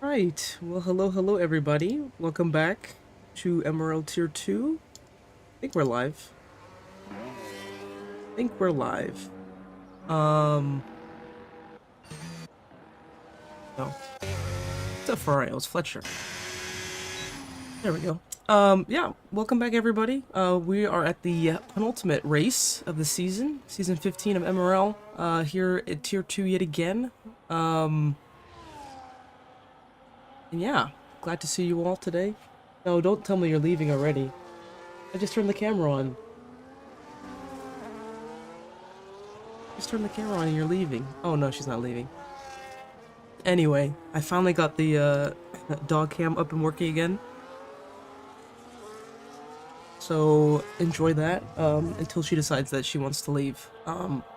Right. Well, hello everybody. Welcome back to MRL Tier 2. I think we're live. Um, no. It's up for right. It was Fletcher. There we go. Yeah. Welcome back, everybody. We are at the penultimate race of the season 15 of MRL. Here at Tier 2 yet again. And yeah, glad to see you all today. No, don't tell me you're leaving already. I just turned the camera on. Just turn the camera on and you're leaving. Oh no, she's not leaving. Anyway, I finally got the dog cam up and working again. So enjoy that until she decides that she wants to leave,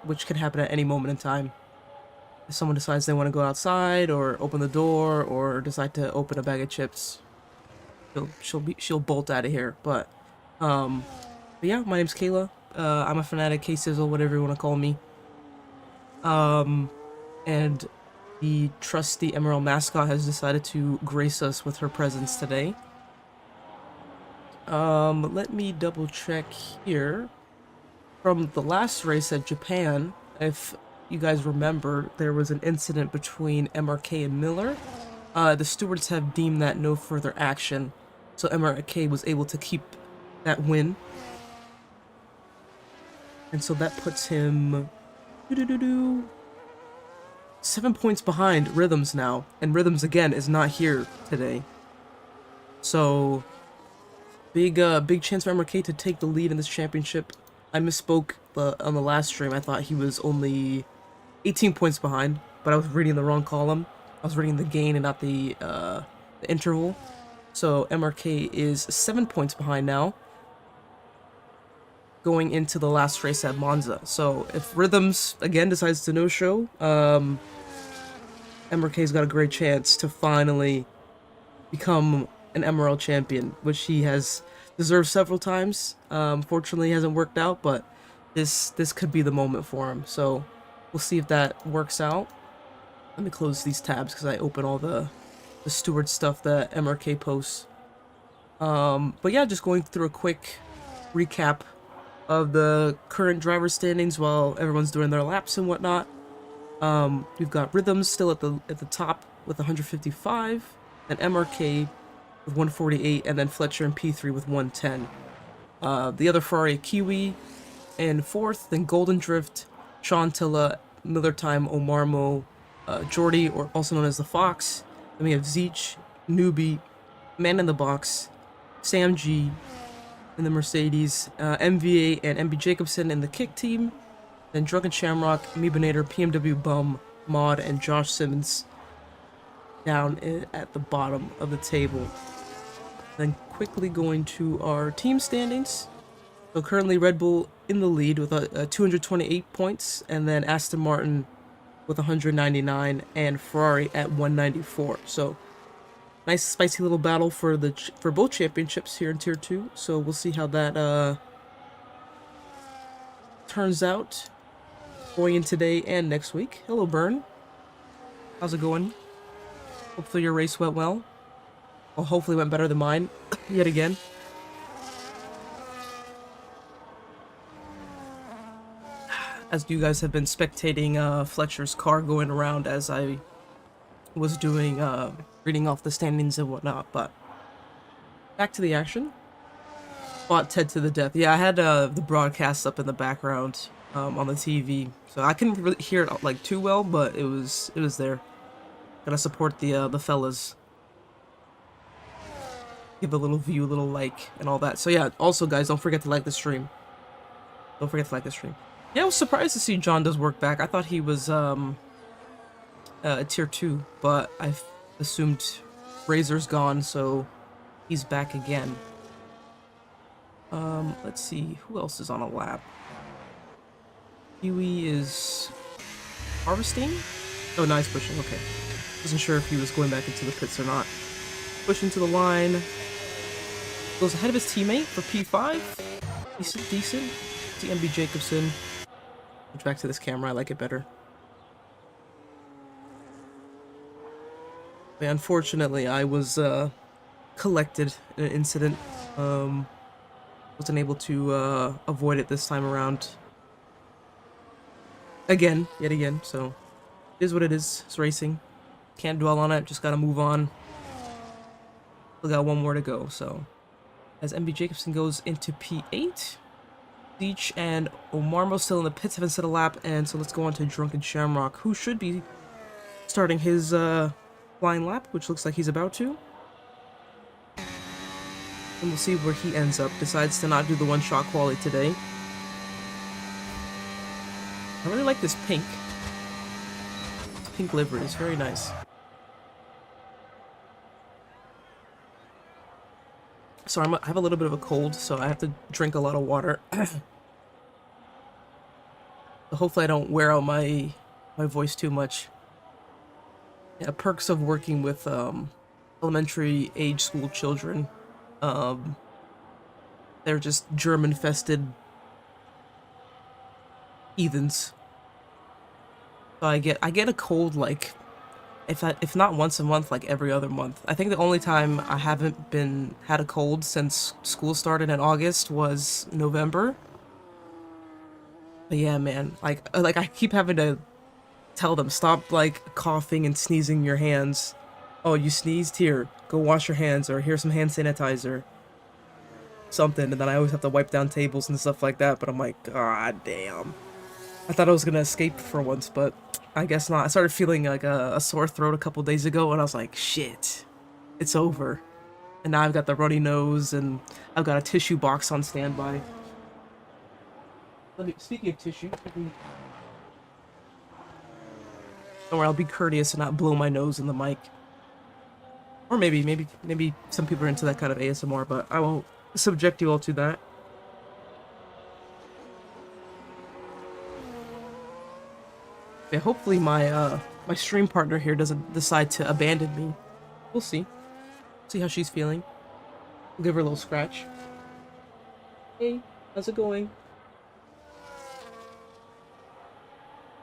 which could happen at any moment in time. If someone decides they want to go outside or open the door or decide to open a bag of chips, she'll bolt out of here. But yeah, my name's Kayla. I'm a fanatic, K-Sizzle, whatever you want to call me. And the trusty MRL mascot has decided to grace us with her presence today. Let me double check here. From the last race at Japan, if you guys remember, there was an incident between MRK and Miller. The stewards have deemed that no further action, so MRK was able to keep that win. And so that puts him 7 points behind Rhythms now, and Rhythms again is not here today. So big chance for MRK to take the lead in this championship. I misspoke on the last stream. I thought he was only 18 points behind, but I was reading the wrong column. I was reading the gain and not the interval. So MRK is 7 points behind now, going into the last race at Monza. So if Rhythms again decides to no-show, MRK's got a great chance to finally become an MRL champion, which he has deserved several times. Fortunately, it hasn't worked out, but this could be the moment for him. So we'll see if that works out. Let me close these tabs because I open all the steward stuff that MRK posts. But yeah, just going through a quick recap of the current driver standings while everyone's doing their laps and whatnot. We've got Rhythms still at the top with 155, then MRK with 148, and then Fletcher and P3 with 110. The other Ferrari, Kiwi in fourth, then Golden Drift, Sean Tilla, Miller Time, Omarmo, Jordy, or also known as the Fox. Then we have Zeech, Newbie, Man in the Box, Sam G in the Mercedes, MVA and MB Jacobson in the Kick team, then Drunken Shamrock, Meebinator, PMW Bum, Mod, and Josh Simmons down at the bottom of the table. Then quickly going to our team standings. So currently Red Bull in the lead with 228 points, and then Aston Martin with 199, and Ferrari at 194. So nice spicy little battle for both championships here in Tier 2. So we'll see how that turns out going in today and next week. Hello, Burn. How's it going? Hopefully your race went well. Well, hopefully went better than mine, yet again. As you guys have been spectating Fletcher's car going around as I was doing, reading off the standings and whatnot, but back to the action. Fought Ted to the death. Yeah, I had the broadcast up in the background on the TV, so I couldn't really hear it like too well, but it was there. Gotta support the fellas. Give a little view, a little like, and all that. So yeah, also guys, don't forget to like the stream. Yeah, I was surprised to see John does work back. I thought he was Tier 2, but I assumed Razor's gone, so he's back again. Let's see, who else is on a lap? Huey is harvesting? Oh, nice pushing, okay. Wasn't sure if he was going back into the pits or not. Pushing to the line. Goes ahead of his teammate for P5. Decent. See MB Jacobson. Switch back to this camera, I like it better. But unfortunately, I was collected in an incident. Wasn't able to avoid it this time around. Again, yet again. So it is what it is. It's racing. Can't dwell on it. Just gotta move on. Still got one more to go. So as MB Jacobson goes into P8. Leech and Omarmo still in the pits, haven't set a lap, and so let's go on to Drunken Shamrock, who should be starting his flying lap, which looks like he's about to. And we'll see where he ends up. Decides to not do the one-shot quali today. I really like this pink. This pink livery is very nice. Sorry, I have a little bit of a cold, so I have to drink a lot of water. So hopefully I don't wear out my voice too much. Yeah, perks of working with elementary age school children. They're just germ-infested heathens. So I get a cold like if not once a month, like every other month. I think the only time I haven't had a cold since school started in August was November. But yeah, man, like I keep having to tell them, stop like coughing and sneezing your hands. Oh, you sneezed? Here, go wash your hands, or here's some hand sanitizer. Something, and then I always have to wipe down tables and stuff like that, but I'm like, god damn. I thought I was gonna escape for once, but I guess not. I started feeling like a sore throat a couple days ago, and I was like, shit, it's over. And now I've got the runny nose, and I've got a tissue box on standby. Speaking of tissue, don't worry, I'll be courteous and not blow my nose in the mic. Or maybe some people are into that kind of ASMR, but I won't subject you all to that. Yeah, hopefully my stream partner here doesn't decide to abandon me. We'll see. See how she's feeling. We'll give her a little scratch. Hey, how's it going?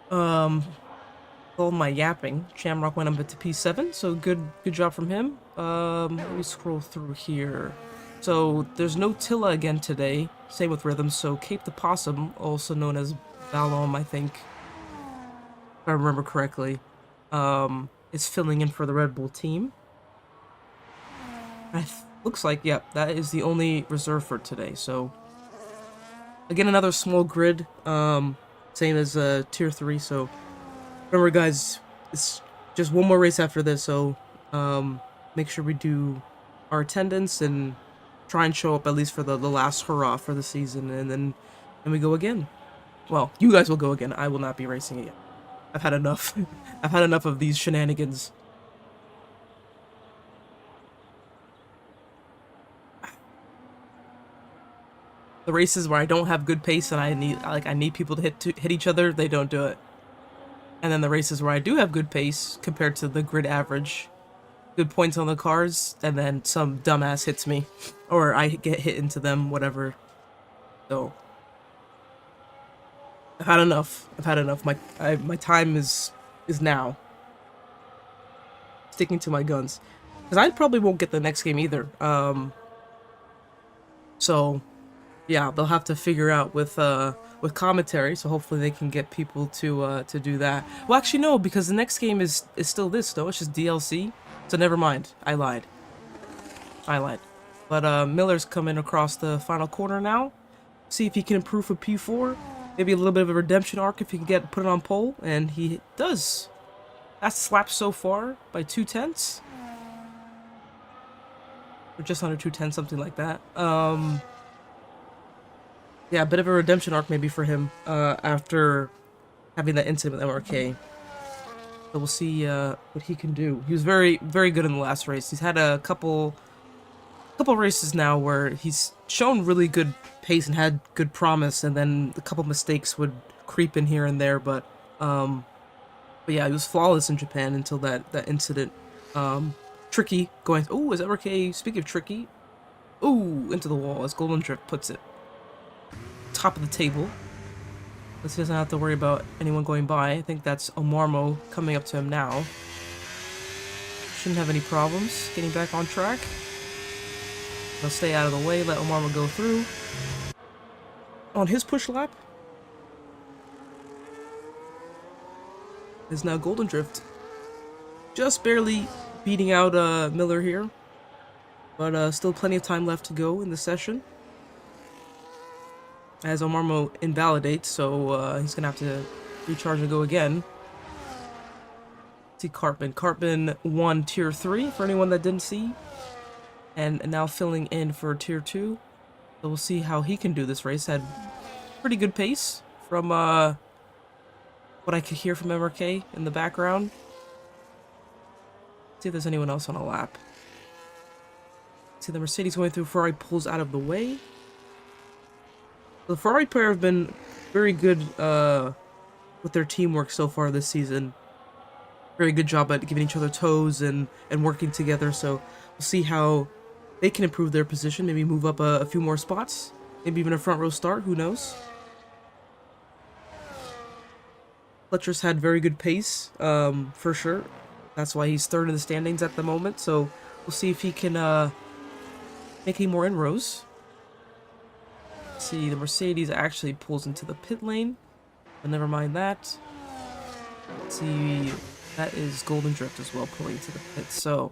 All my yapping. Shamrock went up to P7, so good job from him. Let me scroll through here. So there's no Tilla again today. Same with Rhythm. So Cape the Possum, also known as Valom, I think, if I remember correctly, is filling in for the Red Bull team. Looks like, yep, that is the only reserve for today. So again, another small grid. Same as tier 3. So remember, guys, it's just one more race after this. So make sure we do our attendance and try and show up at least for the last hurrah for the season, and then we go again. Well, you guys will go again. I will not be racing again. I've had enough. I've had enough of these shenanigans. The races where I don't have good pace and I need people to hit each other, they don't do it. And then the races where I do have good pace compared to the grid average, good points on the cars, and then some dumbass hits me, or I get hit into them, whatever. So I've had enough. I've had enough. My time is now. Sticking to my guns, because I probably won't get the next game either. So yeah, they'll have to figure out with commentary. So hopefully they can get people to do that. Well, actually no, because the next game is still this though. It's just DLC. So never mind. I lied. But Miller's coming across the final corner now. See if he can improve for P4. Maybe a little bit of a redemption arc if he can put it on pole, and he does. That's slapped so far by 2/10. Or just under 2/10, something like that. Yeah, a bit of a redemption arc maybe for him after having that incident with MRK. So we'll see what he can do. He was very good in the last race. He's had a couple races now where he's shown really good pace and had good promise, and then a couple mistakes would creep in here and there. But yeah, he was flawless in Japan until that incident. Tricky going. Oh, is MRK? Speaking of tricky, ooh, into the wall as Golden Drift puts it. Top of the table. He doesn't have to worry about anyone going by. I think that's Omarmo coming up to him now. shouldn't have any problems getting back on track. I'll stay out of the way, let Omarma go through. On his push lap is now Golden Drift. Just barely beating out Miller here. But still plenty of time left to go in the session. As Omarmo invalidates, so he's going to have to recharge and go again. Let's see Cartman. Cartman won Tier 3, for anyone that didn't see. And now filling in for Tier 2. So we'll see how he can do this race. Had pretty good pace from what I could hear from MRK in the background. Let's see if there's anyone else on a lap. See the Mercedes going through, Ferrari pulls out of the way. The Ferrari pair have been very good with their teamwork so far this season. Very good job at giving each other toes and working together, so we'll see how they can improve their position, maybe move up a few more spots, maybe even a front row start, who knows. Fletcher's had very good pace, for sure. That's why he's third in the standings at the moment, so we'll see if he can make any more inroads. See, the Mercedes actually pulls into the pit lane, but never mind that. Let's see, that is Golden Drift as well, pulling into the pit. So,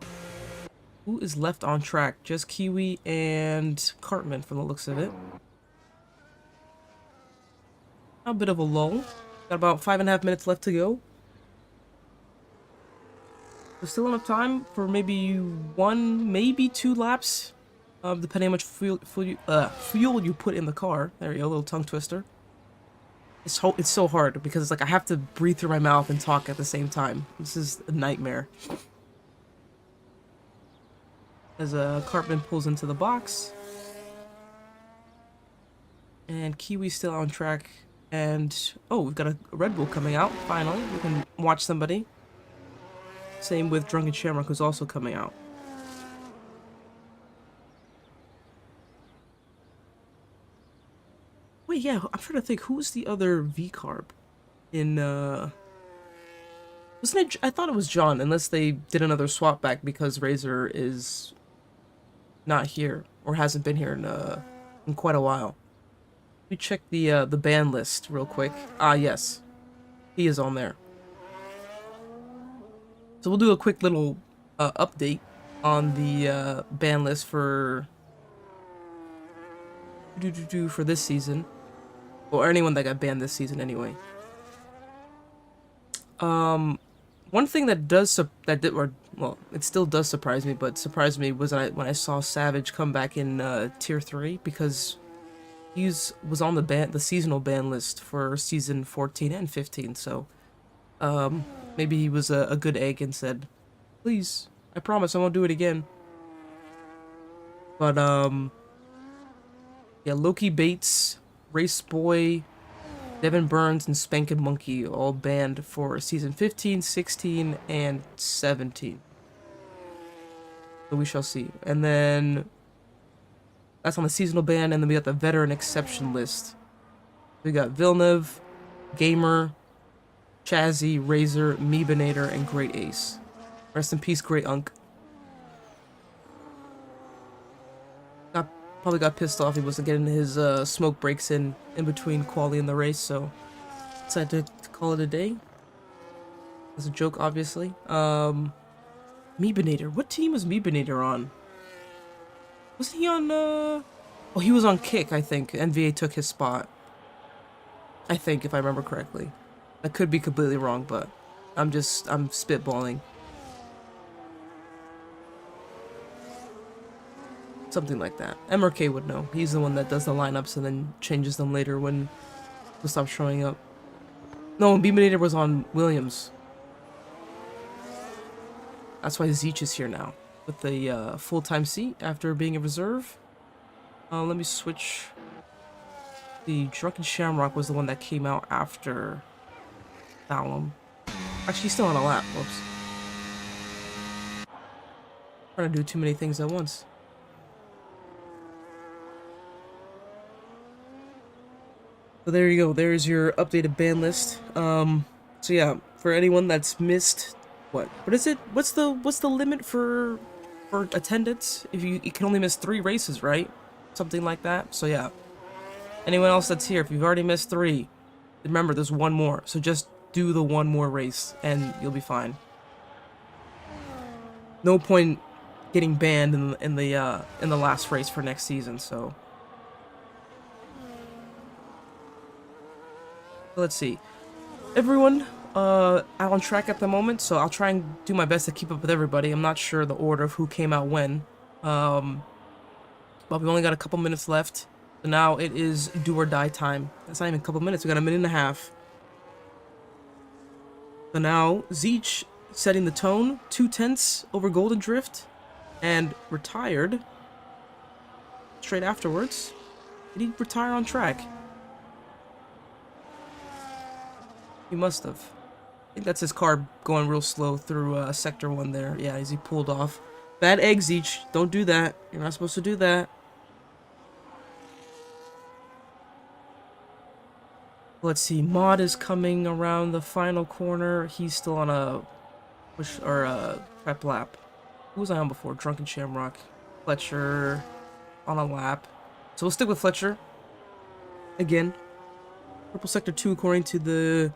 who is left on track? Just Kiwi and Cartman from the looks of it. A bit of a lull. Got about 5.5 minutes left to go. There's still enough time for maybe 1, maybe 2 laps. Depending on how much fuel you put in the car. There you go, a little tongue twister. It's so hard because it's like I have to breathe through my mouth and talk at the same time. This is a nightmare. As Cartman pulls into the box. And Kiwi's still on track. And, oh, we've got a Red Bull coming out, finally. We can watch somebody. Same with Drunken Shamrock, who's also coming out. Wait, yeah, I'm trying to think, who's the other V-Carb in, wasn't it, I thought it was John, unless they did another swap back because Razor is not here, or hasn't been here in quite a while. Let me check the ban list real quick. Ah, yes. He is on there. So we'll do a quick little update on the ban list for this season. Or anyone that got banned this season anyway. One thing that it still does surprise me, but surprised me was when I saw Savage come back in Tier 3 because he was on the seasonal ban list for season 14 and 15. So maybe he was a good egg and said, "Please, I promise I won't do it again." But yeah, Loki Bates, Race Boy, Devin Burns, and Spankin' Monkey all banned for season 15, 16, and 17. So we shall see. And then that's on the seasonal ban, and then we got the veteran exception list. We got Villeneuve, Gamer, Chazzy, Razor, Meebinator, and Great Ace. Rest in peace, Great Unk. Probably got pissed off he wasn't getting his smoke breaks in between quali and the race, so decided to call it a day. As a joke, obviously. Meebinator. What team was Meebinator on? Wasn't he on, Oh, he was on Kick, I think. NVA took his spot. I think, if I remember correctly. I could be completely wrong, but I'm spitballing. Something like that. MRK would know. He's the one that does the lineups and then changes them later when he'll stop showing up. No, Beaminator was on Williams. That's why Zeech is here now. With the full-time seat after being a reserve. Let me switch. The Drunken Shamrock was the one that came out after Fallon. Actually, he's still on a lap. Whoops. Trying to do too many things at once. So there you go. There's your updated ban list. So yeah, for anyone that's missed What is it? What's the limit for attendance? If you can only miss 3 races, right? Something like that. So yeah. Anyone else that's here, if you've already missed 3, remember there's one more. So just do the one more race and you'll be fine. No point getting banned in the last race for next season. So let's see. Everyone out on track at the moment, so I'll try and do my best to keep up with everybody. I'm not sure the order of who came out when. But we've only got a couple minutes left. So now it is do or die time. That's not even a couple minutes. We got a minute and a half. So now Zeech setting the tone, 2/10 over Golden Drift, and retired straight afterwards. Did he retire on track? He must have. I think that's his car going real slow through Sector 1 there. Yeah, he pulled off. Bad egg, Zeech. Don't do that. You're not supposed to do that. Let's see. Mod is coming around the final corner. He's still on a push or a prep lap. Who was I on before? Drunken Shamrock. Fletcher on a lap. So we'll stick with Fletcher. Again. Purple Sector 2 according to the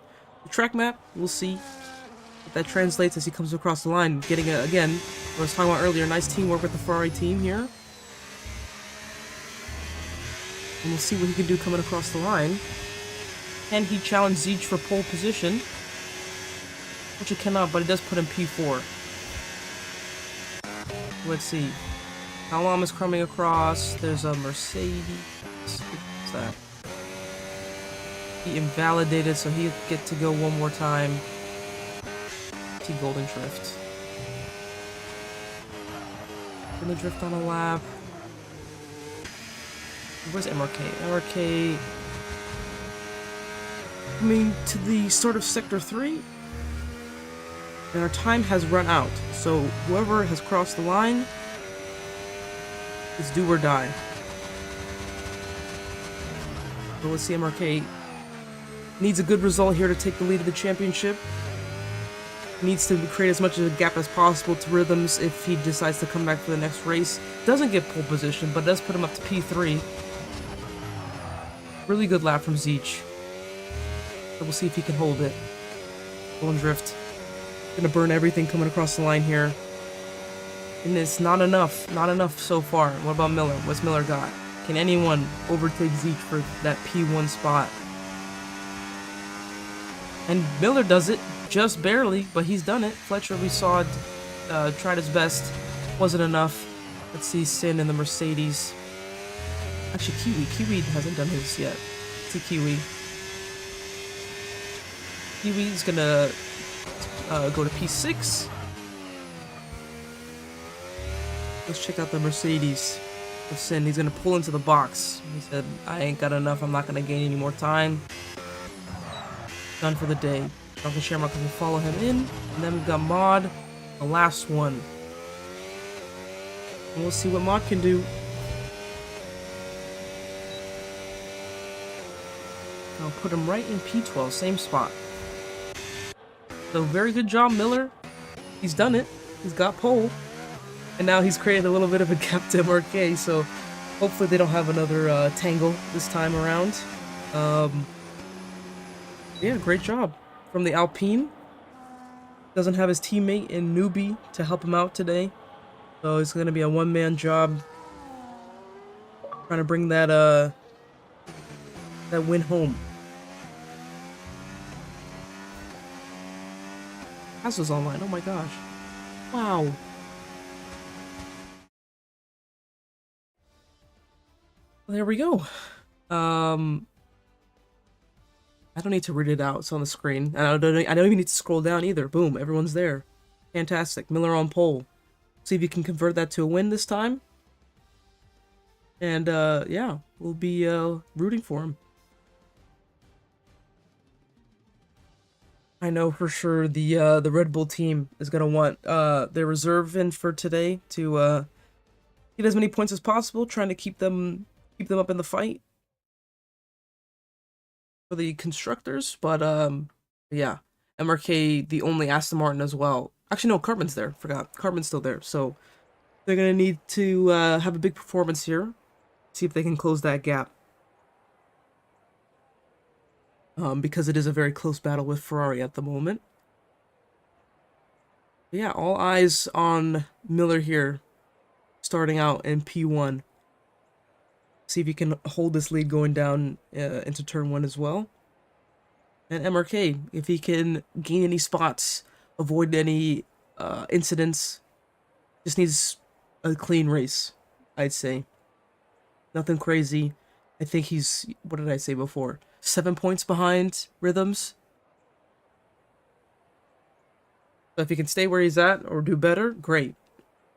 track map. We'll see what that translates as he comes across the line. Getting it again. What I was talking about earlier. Nice teamwork with the Ferrari team here. And we'll see what he can do coming across the line. Can he challenge Zeech for pole position? Which he cannot, but it does put him P4. Let's see. Alam is coming across. There's a Mercedes. What's that? He invalidated, so he'll get to go one more time. See Golden Drift. Golden Drift on a lap. Where's MRK? MRK coming to the start of Sector 3. And our time has run out. So whoever has crossed the line is do or die. So let's see, MRK needs a good result here to take the lead of the championship. Needs to create as much of a gap as possible to Rhythms if he decides to come back for the next race. Doesn't get pole position, but does put him up to P3. Really good lap from Zeech. So we'll see if he can hold it. Golden Drift. Gonna burn everything coming across the line here. And it's not enough. Not enough so far. What about Miller? What's Miller got? Can anyone overtake Zeech for that P1 spot? And Miller does it. Just barely, but he's done it. Fletcher, we saw, tried his best. Wasn't enough. Let's see Sin in the Mercedes. Actually, Kiwi. Kiwi hasn't done his yet. Let's see Kiwi. Kiwi's gonna go to P6. Let's check out the Mercedes with Sin. He's gonna pull into the box. He said, I ain't got enough. I'm not gonna gain any more time. Done for the day. Drunken Shamrock can follow him in. And then we've got Mod, the last one. And we'll see what Mod can do. I'll put him right in P12, same spot. So very good job, Miller. He's done it. He's got pole. And now he's created a little bit of a gap to MRK, so hopefully they don't have another tangle this time around. Yeah, great job from the Alpine. Doesn't have his teammate in Newbie to help him out today, so it's gonna be a one-man job trying to bring that that win home. Hassel's online. Oh my gosh! Wow. Well, there we go. I don't need to read it out. It's on the screen. And I don't even need to scroll down either. Boom, everyone's there. Fantastic. Miller on pole. See if you can convert that to a win this time. And yeah, we'll be rooting for him. I know for sure the Red Bull team is gonna want their reserve in for today to get as many points as possible, trying to keep them up in the fight for the constructors. But yeah, MRK, the only Aston Martin as well, Actually, no, Cartman's there. Forgot. Cartman's still there. So they're going to need to have a big performance here. See if they can close that gap. Because it is a very close battle with Ferrari at the moment. But yeah, all eyes on Miller here, starting out in P1. See if he can hold this lead going down into turn 1 as well. And MRK, if he can gain any spots, avoid any incidents, just needs a clean race, I'd say. Nothing crazy. I think he's, what did I say before? 7 points behind Rhythms. So if he can stay where he's at or do better, great.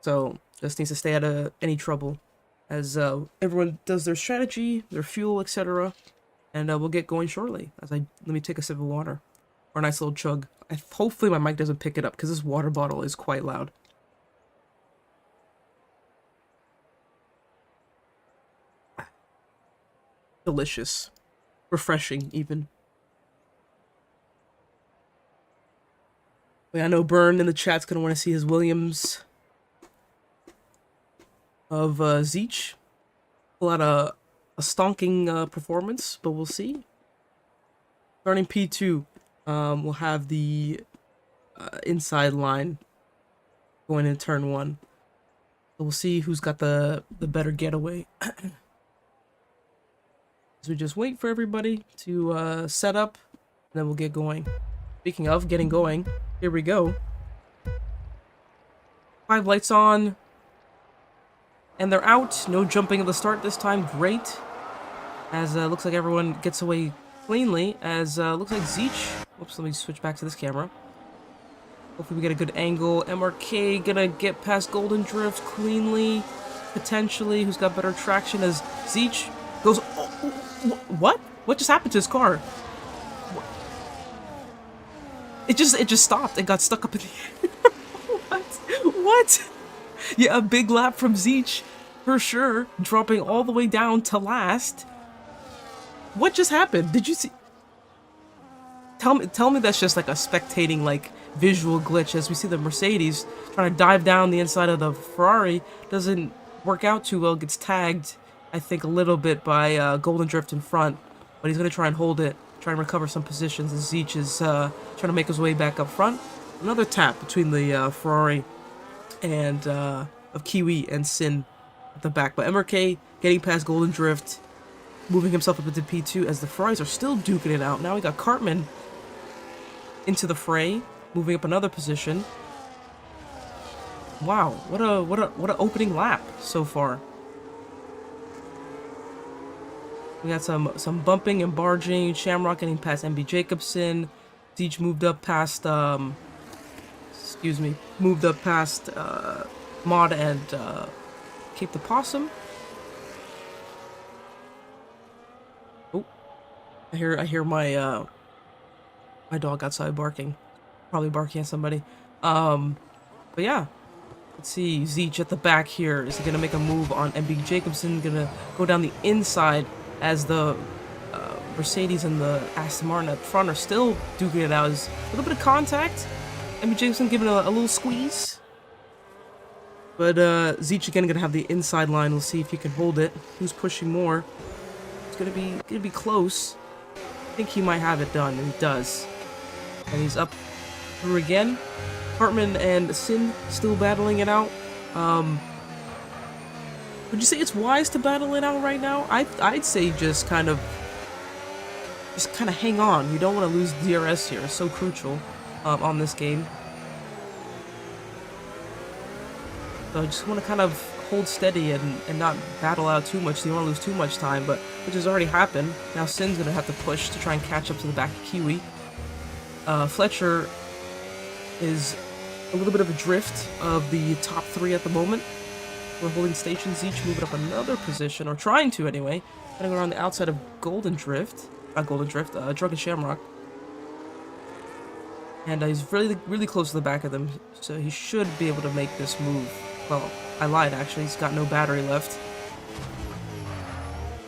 So just needs to stay out of any trouble as everyone does their strategy, their fuel, etc. And we'll get going shortly. Let me take a sip of water or a nice little chug. Hopefully my mic doesn't pick it up because this water bottle is quite loud. Delicious, refreshing even. Wait, I know Burn in the chat's gonna want to see his Williams of Zeech pull out a stonking performance, but we'll see. Starting P2, we'll have the inside line going in turn 1. So we'll see who's got the better getaway. So we just wait for everybody to set up, and then we'll get going. Speaking of getting going, here we go. 5 lights on, and they're out. No jumping at the start this time. Great. As looks like everyone gets away cleanly. As looks like Zeech. Oops, let me switch back to this camera. Hopefully we get a good angle. MRK gonna get past Golden Drift cleanly, potentially. Who's got better traction as Zeech goes. Oh, what? What just happened to his car? It just stopped and got stuck up in the air. What? What? Yeah, a big lap from Zeech, for sure, dropping all the way down to last. What just happened? Did you see? Tell me that's just like a spectating, like, visual glitch as we see the Mercedes trying to dive down the inside of the Ferrari. Doesn't work out too well, gets tagged, I think, a little bit by Golden Drift in front, but he's going to try and hold it, try and recover some positions as Zeech is trying to make his way back up front. Another tap between the Ferrari and of Kiwi and Sin at the back, but MRK getting past Golden Drift, moving himself up into P2 as the Ferraris are still duking it out. Now we got Cartman into the fray, moving up another position. Wow, what a opening lap so far. We got some bumping and barging. Shamrock getting past MB Jacobson. Zeech moved up past Mod and Cape the Possum. Oh, I hear my my dog outside barking, probably barking at somebody. But yeah, let's see. Zeech at the back here. Is he gonna make a move on MB Jacobson? Gonna go down the inside as the Mercedes and the Aston Martin at front are still duking it out. As a little bit of contact. MB Jacobson giving a little squeeze. But Zeech again gonna have the inside line. We'll see if he can hold it. Who's pushing more? It's gonna be close. I think he might have it done, and he does. And he's up through again. Hartman and Sin still battling it out. Would you say it's wise to battle it out right now? I'd say just kind of hang on. You don't want to lose DRS here. It's so crucial on this game. So I just want to kind of hold steady and not battle out too much. So you don't want to lose too much time, but which has already happened. Now Sin's gonna have to push to try and catch up to the back of Kiwi. Fletcher is a little bit of a drift of the top 3 at the moment. We're holding stations, each moving up another position, or trying to anyway. Heading around the outside of Golden Drift. Not Golden Drift, Drunken Shamrock. And he's really close to the back of them, so he should be able to make this move. Well, I lied actually, he's got no battery left.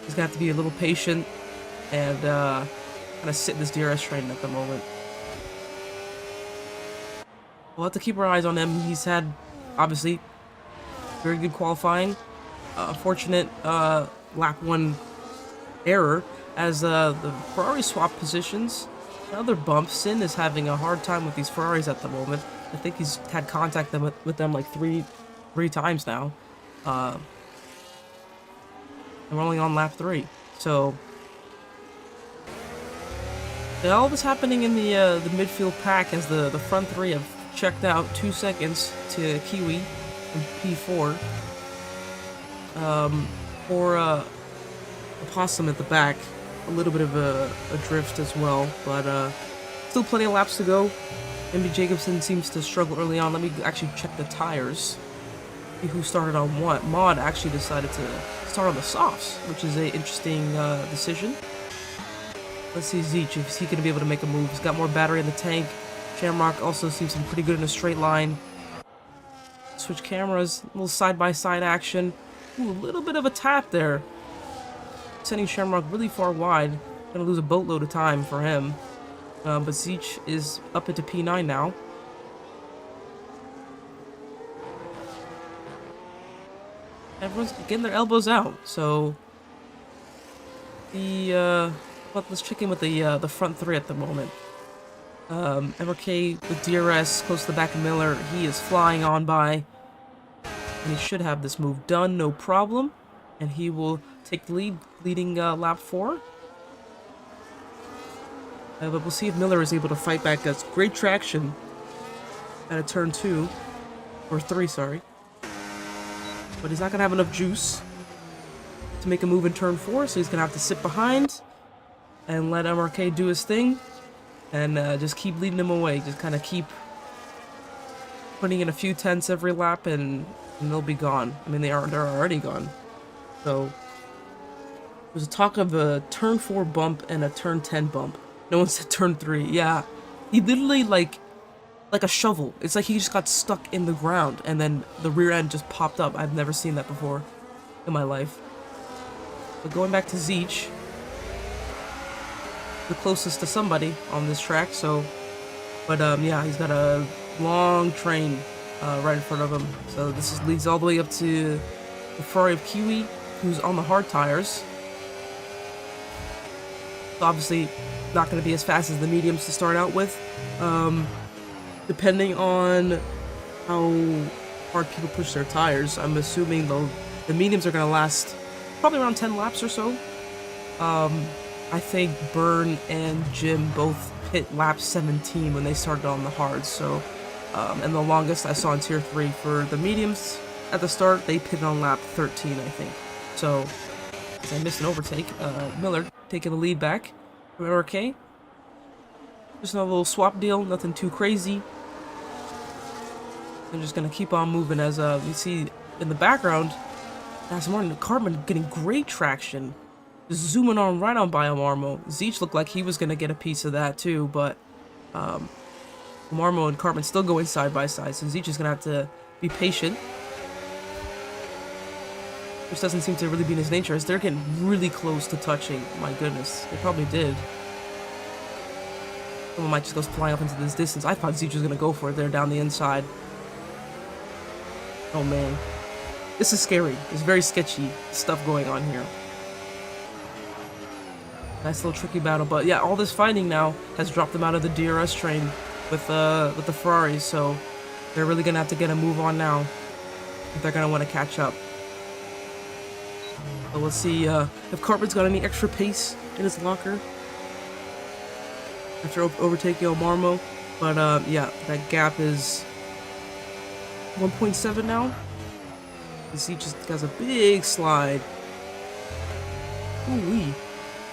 He's gonna have to be a little patient and kind of sit in this DRS train at the moment. We'll have to keep our eyes on him. He's had, obviously, very good qualifying. Fortunate lap 1 error as the Ferrari swap positions. Another bump. Sin is having a hard time with these Ferraris at the moment. I think he's had contact with them like three times now. And we're only on lap 3. So all this happening in the midfield pack as the front 3 have checked out 2 seconds to Kiwi in P4. For Opossum at the back, a little bit of a drift as well, but still plenty of laps to go. MB Jacobson seems to struggle early on. Let me actually check the tires. See who started on what. Maud actually decided to start on the softs, which is a interesting decision. Let's see Zeech, if he's going to be able to make a move. He's got more battery in the tank. Shamrock also seems to be pretty good in a straight line. Switch cameras, a little side-by-side action. Ooh, a little bit of a tap there. Sending Shamrock really far wide. Gonna lose a boatload of time for him. But Zeech is up into P9 now. Everyone's getting their elbows out, so well, let's check in with the front 3 at the moment. MRK with DRS close to the back of Miller. He is flying on by, and he should have this move done, no problem. And he will take the lead, leading lap 4. But we'll see if Miller is able to fight back. That's great traction at a turn 2, or 3, sorry. But he's not gonna have enough juice to make a move in turn 4, so he's gonna have to sit behind and let MRK do his thing, and just keep leading him away. Just kind of keep putting in a few tenths every lap, and they'll be gone. I mean, they're already gone. So there's a talk of a turn 4 bump and a turn 10 bump. No one said turn 3. Yeah, he literally like a shovel. It's like he just got stuck in the ground, and then the rear end just popped up. I've never seen that before in my life. But going back to Zeech, the closest to somebody on this track, so, but yeah, he's got a long train right in front of him, so this leads all the way up to the Ferrari of Kiwi, who's on the hard tires. So obviously not going to be as fast as the mediums to start out with, depending on how hard people push their tires. I'm assuming the mediums are going to last probably around 10 laps or so. I think Byrne and Jim both hit lap 17 when they started on the hards, so and the longest I saw in tier 3 for the mediums at the start, they pitted on lap 13, I think. So I missed an overtake. Miller taking the lead back from MRK. Just a little swap deal, nothing too crazy. I'm just gonna keep on moving as you see in the background. Aston Martin Cartman getting great traction. Just zooming on right on by Marmo. Zeech looked like he was gonna get a piece of that too, but Marmo and Cartman still going side by side, so Zeech is gonna have to be patient. Which doesn't seem to really be in his nature, as they're getting really close to touching. My goodness, they probably did. Someone might just go flying up into this distance. I thought Zeech was gonna go for it there down the inside. Oh man. This is scary. There's very sketchy stuff going on here. Nice little tricky battle, but yeah, all this fighting now has dropped them out of the DRS train with the Ferraris, so they're really gonna have to get a move on now if they're gonna want to catch up. So we'll see if Cartman's got any extra pace in his locker after overtaking Marmo, but yeah, that gap is 1.7 now. You see, just has a big slide. Ooh-wee.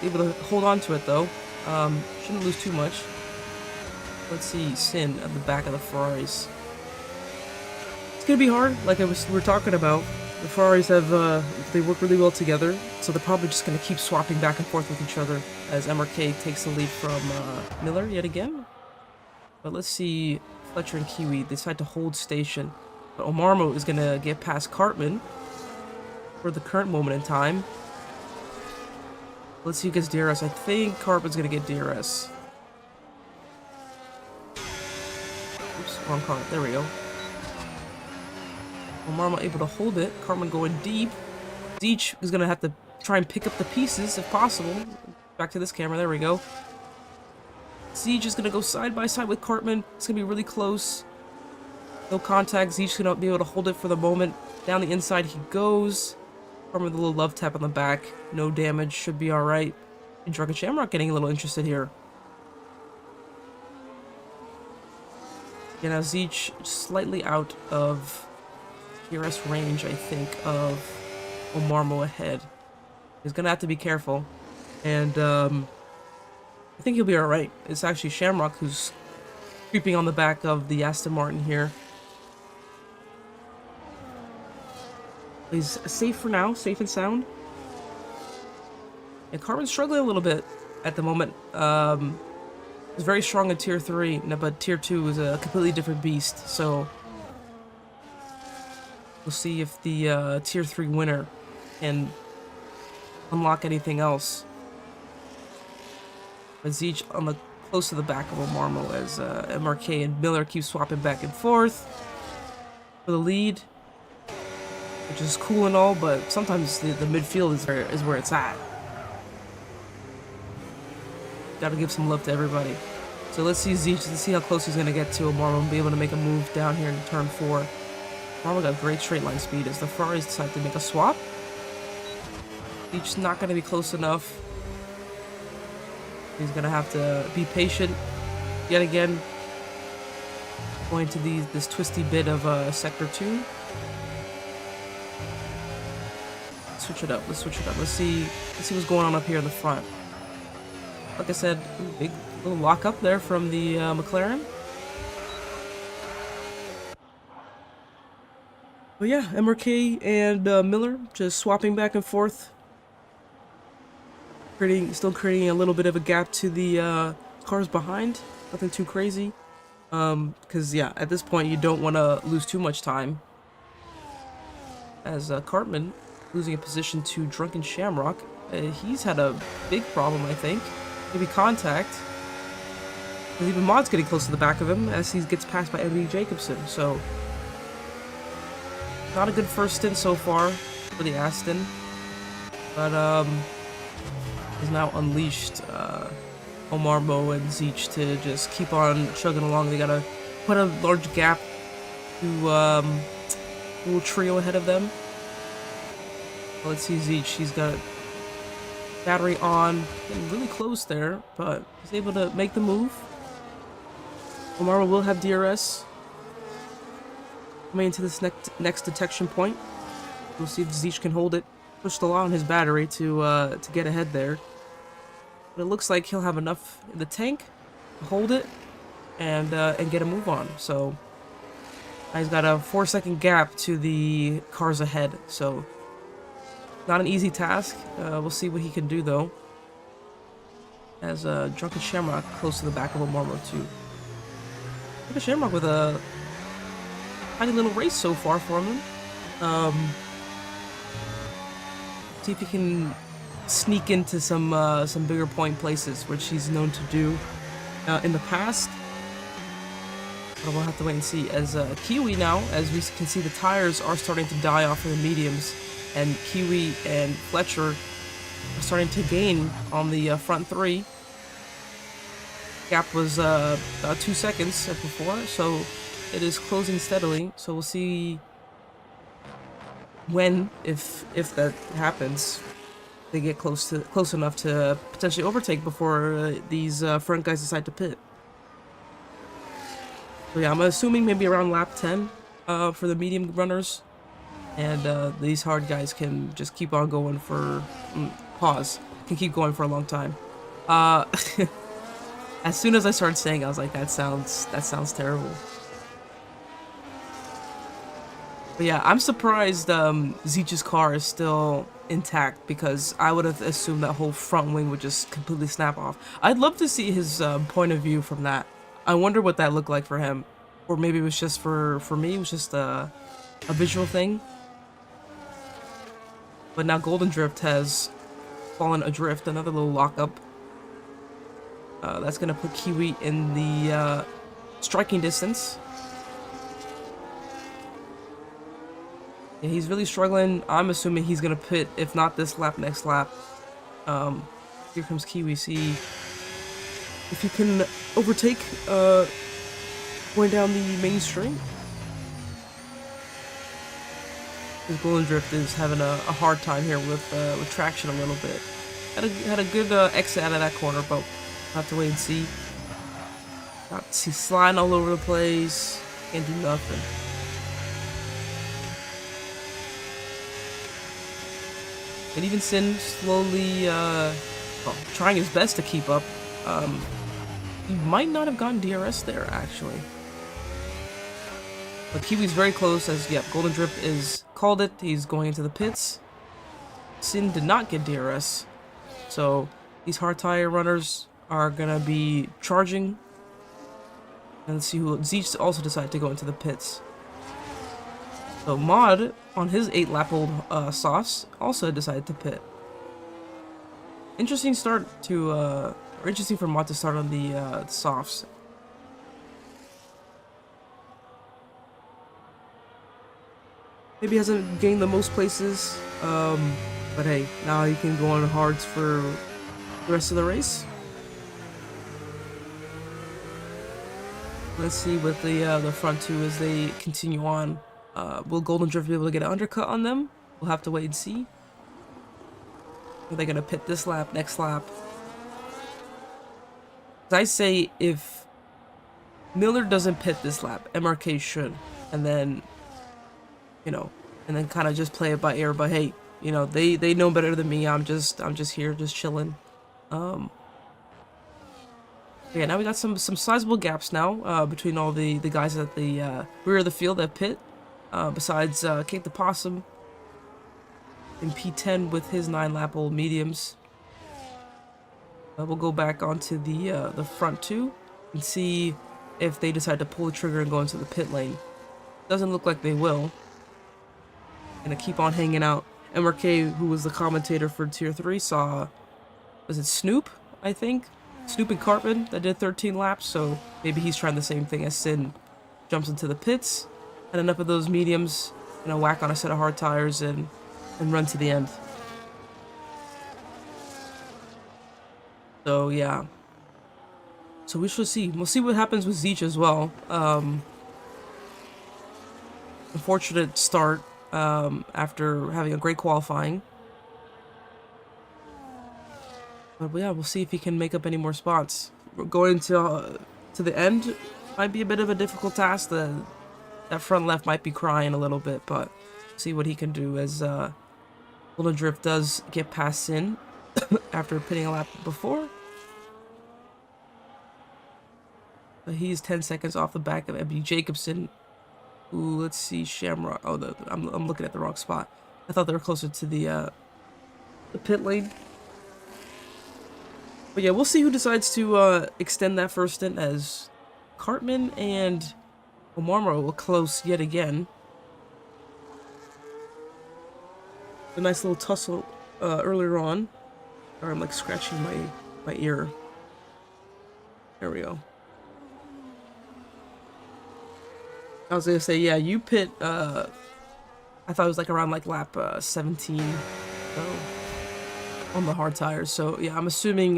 Able to hold on to it though. Shouldn't lose too much. Let's see, Sin at the back of the Ferraris. It's gonna be hard, like we were talking about. The Ferraris have they work really well together, so they're probably just gonna keep swapping back and forth with each other as MRK takes the lead from Miller yet again. But let's see, Fletcher and Kiwi decide to hold station. But Omarmo is gonna get past Cartman for the current moment in time. Let's see who gets DRS. I think Cartman's gonna get DRS. Oops. Wrong car. There we go. Marma able to hold it. Cartman going deep. Zeech is gonna have to try and pick up the pieces if possible. Back to this camera. There we go. Zeech is gonna go side by side with Cartman. It's gonna be really close. No contact. Zeech's gonna be able to hold it for the moment. Down the inside he goes. Cartman with a little love tap on the back. No damage. Should be alright. And Drunken Shamrock getting a little interested here. Yeah, now Zeech slightly out of DRS range, I think, of Omarmo ahead. He's gonna have to be careful. And, I think he'll be alright. It's actually Shamrock who's creeping on the back of the Aston Martin here. He's safe for now, safe and sound. And Cartman's struggling a little bit at the moment. He's very strong in Tier 3, but Tier 2 is a completely different beast, so we'll see if the Tier 3 winner can unlock anything else. But Zeech on the close to the back of Omarmo as MRK and Miller keep swapping back and forth for the lead, which is cool and all, but sometimes the midfield is where it's at. Gotta give some love to everybody. So let's see Zeech, let's see how close he's gonna get to Omarmo and be able to make a move down here in turn 4. Omarmo got great straight line speed as the Ferraris decide to make a swap. Zeech's not gonna be close enough. He's gonna have to be patient yet again. Going to this twisty bit of Sector 2. Switch it up, let's switch it up. Let's see what's going on up here in the front. Like I said, big little lock up there from the McLaren. But yeah, MRK and Miller just swapping back and forth. Still creating a little bit of a gap to the cars behind. Nothing too crazy. Because yeah, at this point you don't want to lose too much time. As Cartman losing a position to Drunken Shamrock. He's had a big problem, I think. Maybe contact. And even Mod's getting close to the back of him as he gets passed by MD Jacobson. So, not a good first stint so far for the Aston. But, he's now unleashed Omarmo and Zeech to just keep on chugging along. They gotta put a large gap to a little trio ahead of them. Well, let's see Zeech. He's got battery on, getting really close there, but he's able to make the move. Omarmo will have DRS coming into this next detection point. We'll see if Zeech can hold it. Pushed a lot on his battery to get ahead there, but it looks like he'll have enough in the tank to hold it and get a move on. So he's got a 4-second gap to the cars ahead. So. Not an easy task. We'll see what he can do, though. As Drunken Shamrock close to the back of Omarmo, too. Drunken Shamrock with a tiny little race so far for him. See if he can sneak into some bigger point places, which he's known to do in the past. But we'll have to wait and see. As Kiwi now, as we can see, the tires are starting to die off of the mediums. And Kiwi and Fletcher are starting to gain on the front 3. Gap was about 2 seconds before, so it is closing steadily. So we'll see when, if that happens, they get close enough to potentially overtake before these front guys decide to pit. So yeah, I'm assuming maybe around lap 10 for the medium runners. And these hard guys can just keep on going for can keep going for a long time. As soon as I started saying, I was like, that sounds terrible. But yeah, I'm surprised Zeech's car is still intact, because I would have assumed that whole front wing would just completely snap off. I'd love to see his point of view from that. I wonder what that looked like for him, or maybe it was just for me. It was just a visual thing. But now Golden Drift has fallen adrift, another little lockup. That's going to put Kiwi in the striking distance. Yeah, he's really struggling. I'm assuming he's gonna pit, if not this lap, next lap. Um, Here comes Kiwi. See if he can overtake going down the main straight. His Golden Drift is having a hard time here with traction a little bit. Had a good exit out of that corner, but we'll have to wait and see. He's sliding all over the place. Can't do nothing. And even Sin slowly, well, trying his best to keep up. He might not have gotten DRS there, actually. But Kiwi's very close as, yep, Golden Drip is called it. He's going into the pits. Sin did not get DRS. So these hard tire runners are gonna be charging. And let's see who Dreamzz also decided to go into the pits. So Mod on his 8-lap-old softs also decided to pit. Interesting start to or interesting for Mod to start on the softs. Maybe hasn't gained the most places, but hey, now he can go on hards for the rest of the race. Let's see with the front two as they continue on. Will Golden Drift be able to get an undercut on them? We'll have to wait and see. Are they gonna pit this lap, next lap? I say if Miller doesn't pit this lap, MRK should, and then, you know, and then kind of just play it by ear. But hey, you know, they know better than me. I'm just here, just chilling. Yeah, now we got some sizable gaps now between all the guys at the rear of the field at pit. Besides Cake the Possum in P10 with his 9-lap-old mediums. We'll go back onto the front two and see if they decide to pull the trigger and go into the pit lane. Doesn't look like they will. Gonna keep on hanging out. MRK, who was the commentator for Tier 3, saw, was it Snoop, I think? Snoop and Cartman that did 13 laps, so maybe he's trying the same thing as Sin. Jumps into the pits, and enough of those mediums, whack on a set of hard tires and run to the end. So yeah. So we shall see. We'll see what happens with Dreamzz as well. Unfortunate start after having a great qualifying. But yeah, we'll see if he can make up any more spots. Going to the end might be a bit of a difficult task. That front left might be crying a little bit, but see what he can do as Golden Drift does get past Sin after pitting a lap before. But he's 10 seconds off the back of MB Jacobson. Ooh, let's see, Shamrock. Oh, I'm looking at the wrong spot. I thought they were closer to the pit lane. But yeah, we'll see who decides to extend that first stint, as Cartman and Omarmo will close yet again. A nice little tussle earlier on. Sorry, I'm like scratching my ear. There we go. I was gonna say, yeah, you pit, I thought it was like around like lap 17, so, on the hard tires. So yeah, I'm assuming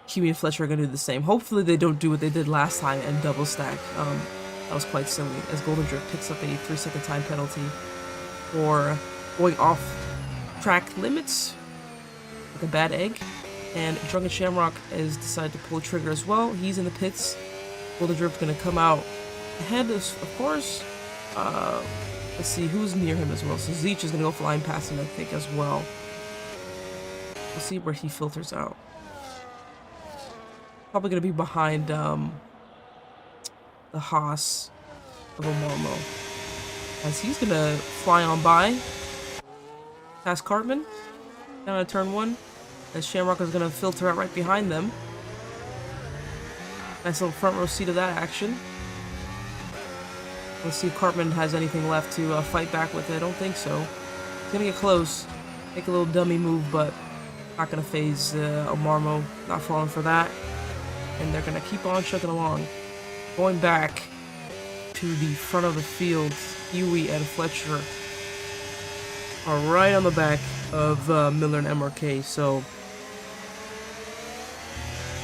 Kiwi and Fletcher are gonna do the same. Hopefully they don't do what they did last time and double stack. That was quite silly, as Golden Drift picks up a 3-second time penalty for going off track limits like a bad egg. And Drunken Shamrock has decided to pull a trigger as well. He's in the pits. Golden Drift gonna come out ahead, of course. Let's see who's near him as well. So Dreamzz is gonna go flying past him, I think, as well. We'll see where he filters out. Probably gonna be behind the Haas of Omarmo, as he's gonna fly on by past Cartman down to turn 1, as Shamrock is gonna filter out right behind them. Nice little front row seat of that action. Let's see if Cartman has anything left to fight back with it. I don't think so. He's gonna get close, make a little dummy move, but not gonna phase Omarmo. Not falling for that. And they're gonna keep on chugging along. Going back to the front of the field, Huey and Fletcher are right on the back of Miller and MRK. So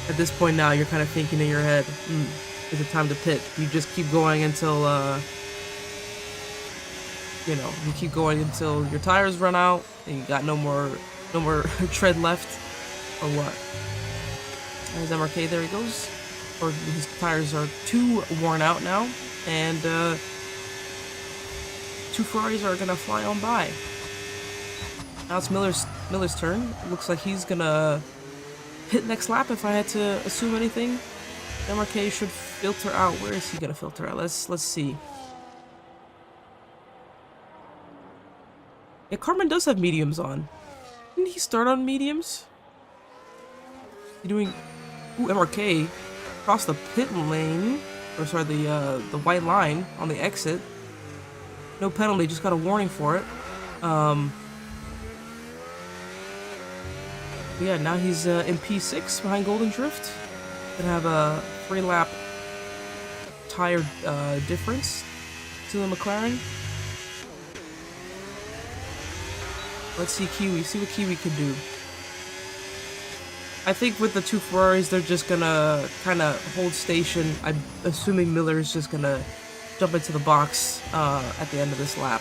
at this point now, you're kind of thinking in your head, is it time to pit? You just keep going until, you know, you keep going until your tires run out and you got no more tread left, or what? There's MRK, there he goes. Or his tires are too worn out now, and two Ferraris are gonna fly on by. Now it's Miller's turn. It looks like he's gonna hit next lap if I had to assume anything. MRK should filter out. Where is he gonna filter out? Let's see. Yeah, Carmen does have mediums on. Didn't he start on mediums? He doing? Ooh, MRK across the pit lane, or sorry, the white line on the exit. No penalty, just got a warning for it. Yeah, now he's in P6 behind Golden Drift. Gonna have a 3-lap tire difference to the McLaren. Let's see Kiwi, see what Kiwi can do. I think with the two Ferraris, they're just gonna kind of hold station. I'm assuming Miller is just gonna jump into the box at the end of this lap.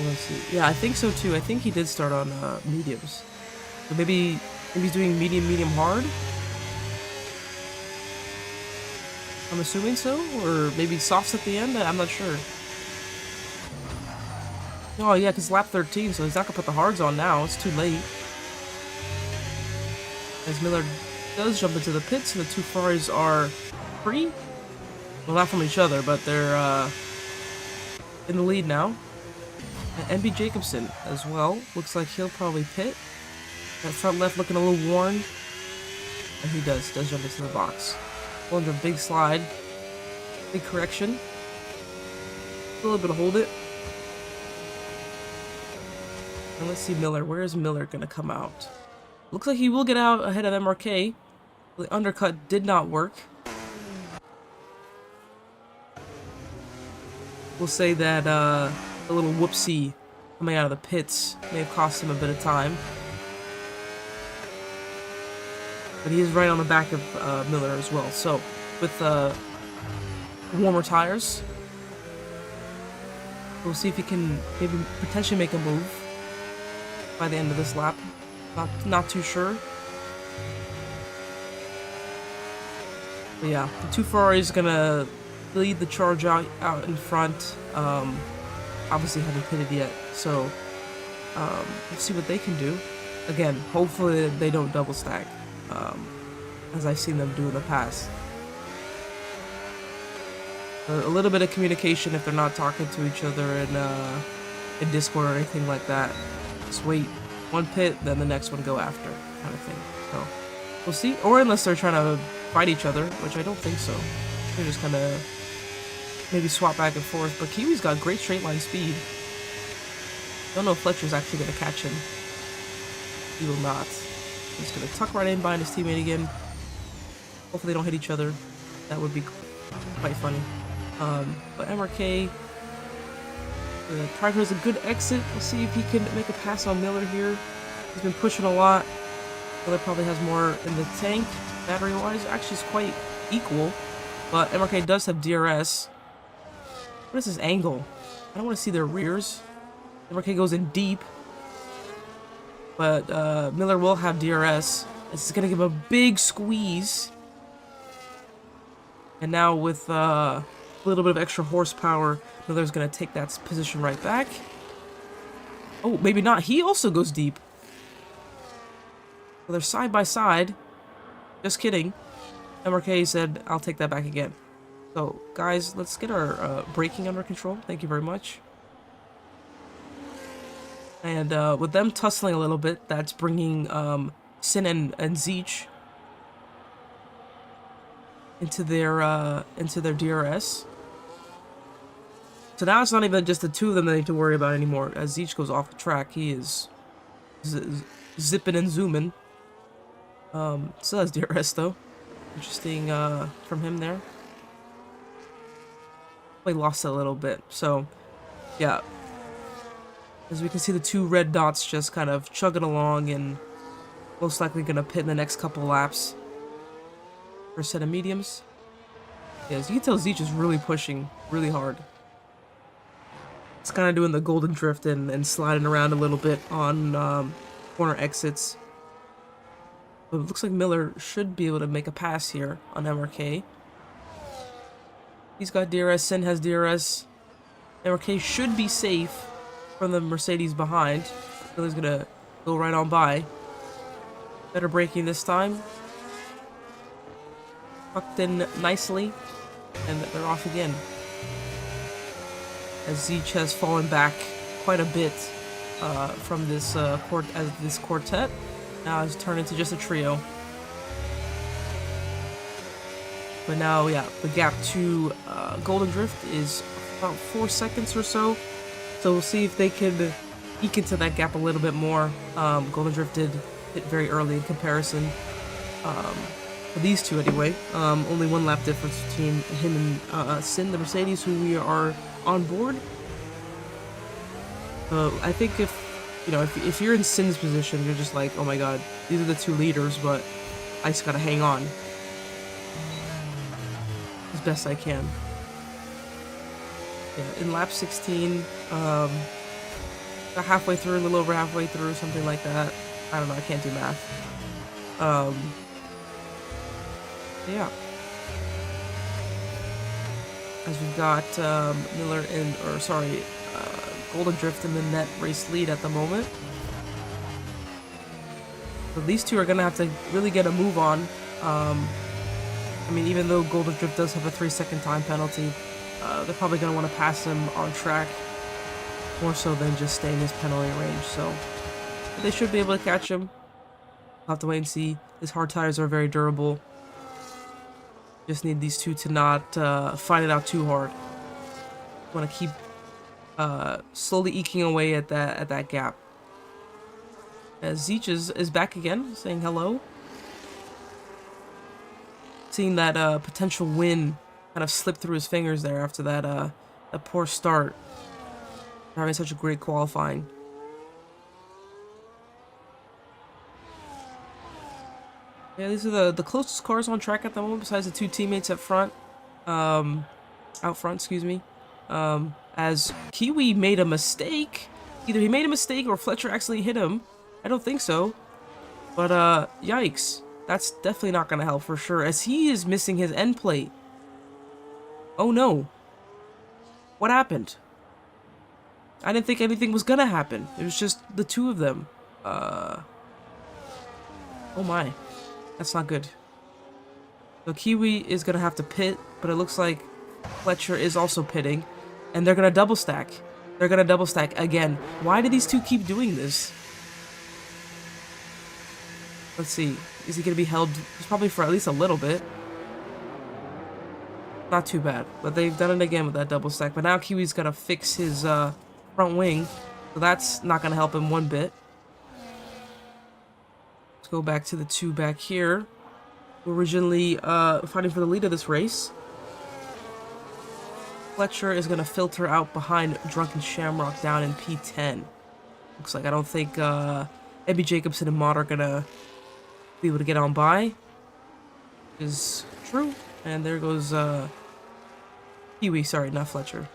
Let's see. Yeah, I think so too. I think he did start on mediums. So maybe he's doing medium, hard. I'm assuming so, or maybe softs at the end. I'm not sure. Oh yeah, because lap 13, so he's not gonna put the hards on now. It's too late. As Miller does jump into the pits, and the two Ferraris are free. Well, not from each other, but they're in the lead now. And NB Jacobson as well. Looks like he'll probably pit. That front left looking a little worn. And he does jump into the box. Going to a big slide. Big correction. A little bit to hold it. And let's see Miller. Where is Miller going to come out? Looks like he will get out ahead of MRK. The undercut did not work. We'll say that a little whoopsie coming out of the pits may have cost him a bit of time. But he is right on the back of Miller as well. So, with warmer tires, we'll see if he can maybe potentially make a move by the end of this lap. Not too sure. But yeah, the two Ferraris gonna lead the charge out in front. Obviously haven't pitted yet, so we'll see what they can do. Again, hopefully they don't double stack, as I've seen them do in the past. A little bit of communication if they're not talking to each other in Discord or anything like that. Just wait one pit, then the next one go after, kind of thing. So we'll see. Or unless they're trying to fight each other, which I don't think so. They're just kind of maybe swap back and forth. But Kiwi's got great straight line speed. Don't know if Fletcher's actually going to catch him. He will not. He's going to tuck right in behind his teammate again. Hopefully they don't hit each other. That would be quite funny. But MRK Tribe has a good exit. We'll see if he can make a pass on Miller here. He's been pushing a lot. Miller probably has more in the tank, battery-wise. Actually, it's quite equal. But MRK does have DRS. What is this angle? I don't want to see their rears. MRK goes in deep. But Miller will have DRS. This is going to give him a big squeeze. And now with a little bit of extra horsepower, Miller's going to take that position right back. Oh, maybe not. He also goes deep. So they're side by side. Just kidding. MRK said, I'll take that back again. So, guys, let's get our braking under control. Thank you very much. And with them tussling a little bit, that's bringing Sin and Zeech into their DRS. So now it's not even just the two of them that they need to worry about anymore. As Zeech goes off the track, he is zipping and zooming. Still has DRS though. Interesting from him there. We lost it a little bit. So, yeah. As we can see, the two red dots just kind of chugging along and most likely going to pit in the next couple laps. First set of mediums. Yeah, as you can tell, Zeech is really pushing really hard. It's kind of doing the golden drift and sliding around a little bit on corner exits. But it looks like Miller should be able to make a pass here on MRK. He's got DRS, Sin has DRS. MRK should be safe from the Mercedes behind. Miller's gonna go right on by. Better braking this time. Tucked in nicely. And they're off again. As Zeech has fallen back quite a bit from this quartet. Now it's turned into just a trio. But now, yeah, the gap to Golden Drift is about 4 seconds or so. So we'll see if they can eke into that gap a little bit more. Golden Drift did hit very early in comparison. For these two anyway. Only 1 lap difference between him and Sin, the Mercedes, who we are on board. I think if you're in Sin's position, you're just like, oh my god, these are the 2 leaders, but I just gotta hang on as best I can. Yeah, in lap 16, got halfway through, a little over halfway through, something like that. I don't know, I can't do math. Yeah. As we've got Miller Golden Drift in the net race lead at the moment. But these two are gonna have to really get a move on. I mean, even though Golden Drift does have a 3-second time penalty, they're probably gonna want to pass him on track more so than just stay in his penalty range. So they should be able to catch him. We'll have to wait and see. His hard tires are very durable. Just need these two to not fight it out too hard. Want to keep slowly eking away at that gap. As Zeech is back again, saying hello. Seeing that potential win kind of slip through his fingers there after that poor start. Having such a great qualifying. Yeah, these are the closest cars on track at the moment, besides the 2 teammates up front. Out front, excuse me. As Kiwi made a mistake. Either he made a mistake or Fletcher accidentally hit him. I don't think so. But, yikes. That's definitely not going to help for sure, as he is missing his end plate. Oh no. What happened? I didn't think anything was going to happen. It was just the 2 of them. Oh my. That's not good. So Kiwi is going to have to pit, but it looks like Fletcher is also pitting. And they're going to double stack. They're going to double stack again. Why do these two keep doing this? Let's see. Is he going to be held? It's probably for at least a little bit. Not too bad. But they've done it again with that double stack. But now Kiwi's got to fix his front wing. So that's not going to help him one bit. Let's go back to the 2 back here. Originally fighting for the lead of this race. Fletcher is going to filter out behind Drunken Shamrock down in P10. Looks like I don't think Ebby Jacobson and Mott are going to be able to get on by. Is true. And there goes Kiwi, sorry, not Fletcher.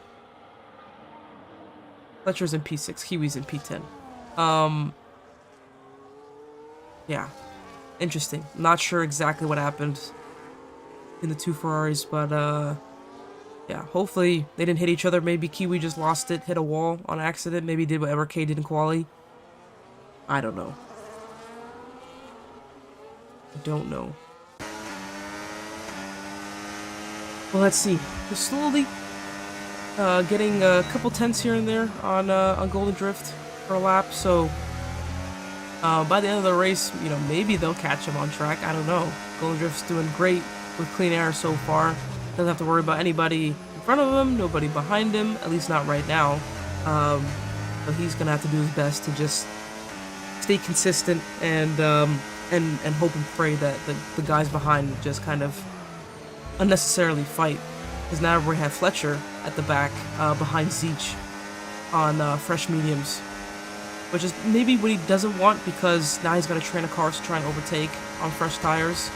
Fletcher's in P6, Kiwi's in P10. Yeah. Interesting. Not sure exactly what happened in the 2 Ferraris, but yeah, hopefully they didn't hit each other. Maybe Kiwi just lost it, hit a wall on accident. Maybe did what MRK did in quali. I don't know. I don't know. Well, let's see. We're slowly getting a couple tenths here and there on Golden Drift for a lap. So by the end of the race, you know, maybe they'll catch him on track. I don't know. Golden Drift's doing great with clean air so far. Doesn't have to worry about anybody in front of him, nobody behind him, at least not right now. But he's gonna have to do his best to just stay consistent and hope and pray that the guys behind just kind of unnecessarily fight. Because now we have Fletcher at the back behind Zeech on fresh mediums, which is maybe what he doesn't want, because now he's got to train a car to try and overtake on fresh tires,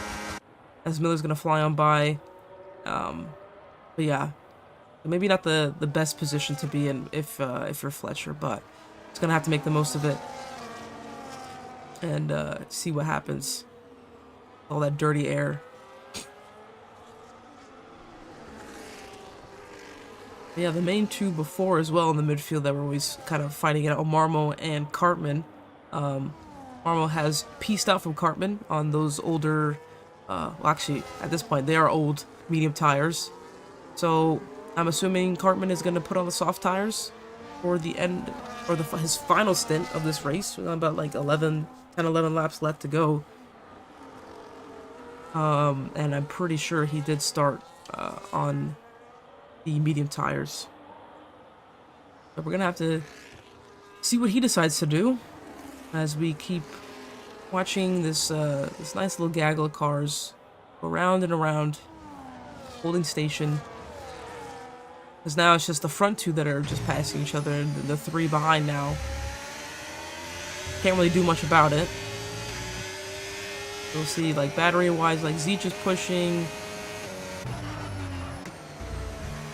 as Miller's gonna fly on by. But yeah, maybe not the best position to be in if you're Fletcher, but he's gonna have to make the most of it and see what happens. All that dirty air. Yeah, the main two before as well in the midfield that were always kind of fighting it out, Marmo and Cartman. Marmo has pieced out from Cartman on those older, well, actually, at this point, they are old medium tires. So I'm assuming Cartman is going to put on the soft tires for the end, or his final stint of this race. About like 10, 11 laps left to go. And I'm pretty sure he did start on the medium tires. But we're gonna have to see what he decides to do as we keep watching this this nice little gaggle of cars go around and around, holding station. Because now it's just the front two that are just passing each other, and the three behind now can't really do much about it. You'll see, like, battery-wise, like, Zeech is pushing.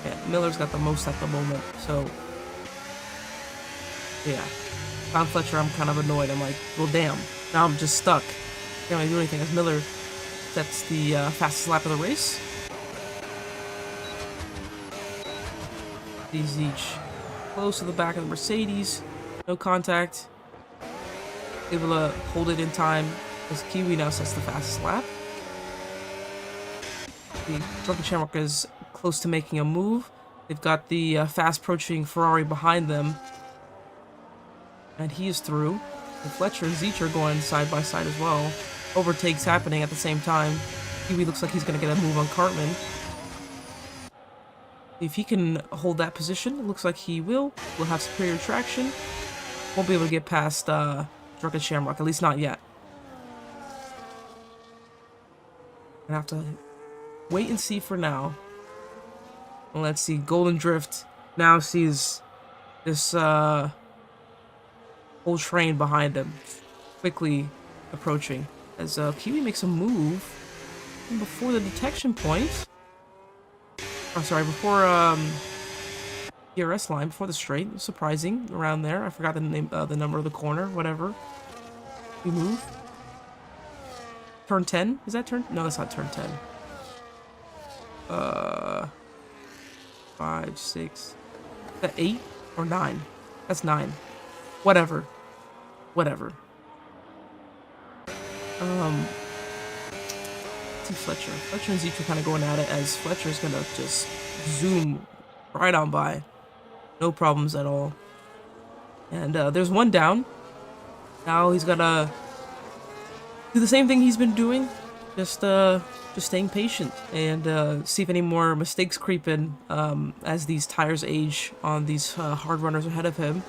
Yeah, Miller's got the most at the moment, so yeah. Found Fletcher, I'm kind of annoyed. I'm like, well, damn. Now I'm just stuck. Can't really do anything as Miller sets the fastest lap of the race. Zeech close to the back of the Mercedes. No contact. Able to hold it in time as Kiwi now sets the fastest lap. The Drunken Shamrock is close to making a move. They've got the fast approaching Ferrari behind them. And he is through. And Fletcher and Zeech are going side by side as well. Overtakes happening at the same time. Kiwi looks like he's going to get a move on Cartman. If he can hold that position, it looks like he will. Will have superior traction. Won't be able to get past Drunken Shamrock, at least not yet. Gonna have to wait and see for now. And let's see, Golden Drift now sees this whole train behind him quickly approaching as Kiwi makes a move before the detection point. Oh, sorry, before DRS line, before the straight. Surprising around there. I forgot the name, the number of the corner, whatever. We move. Turn 10? Is that turn? No, that's not turn 10. 5, 6. Is that 8 or 9? That's 9. Whatever. Whatever. See Fletcher. Fletcher and Zeech are kind of going at it as Fletcher's gonna just zoom right on by. No problems at all. And there's one down. Now he's gotta do the same thing he's been doing. Just staying patient and see if any more mistakes creep in as these tires age on these hard runners ahead of him.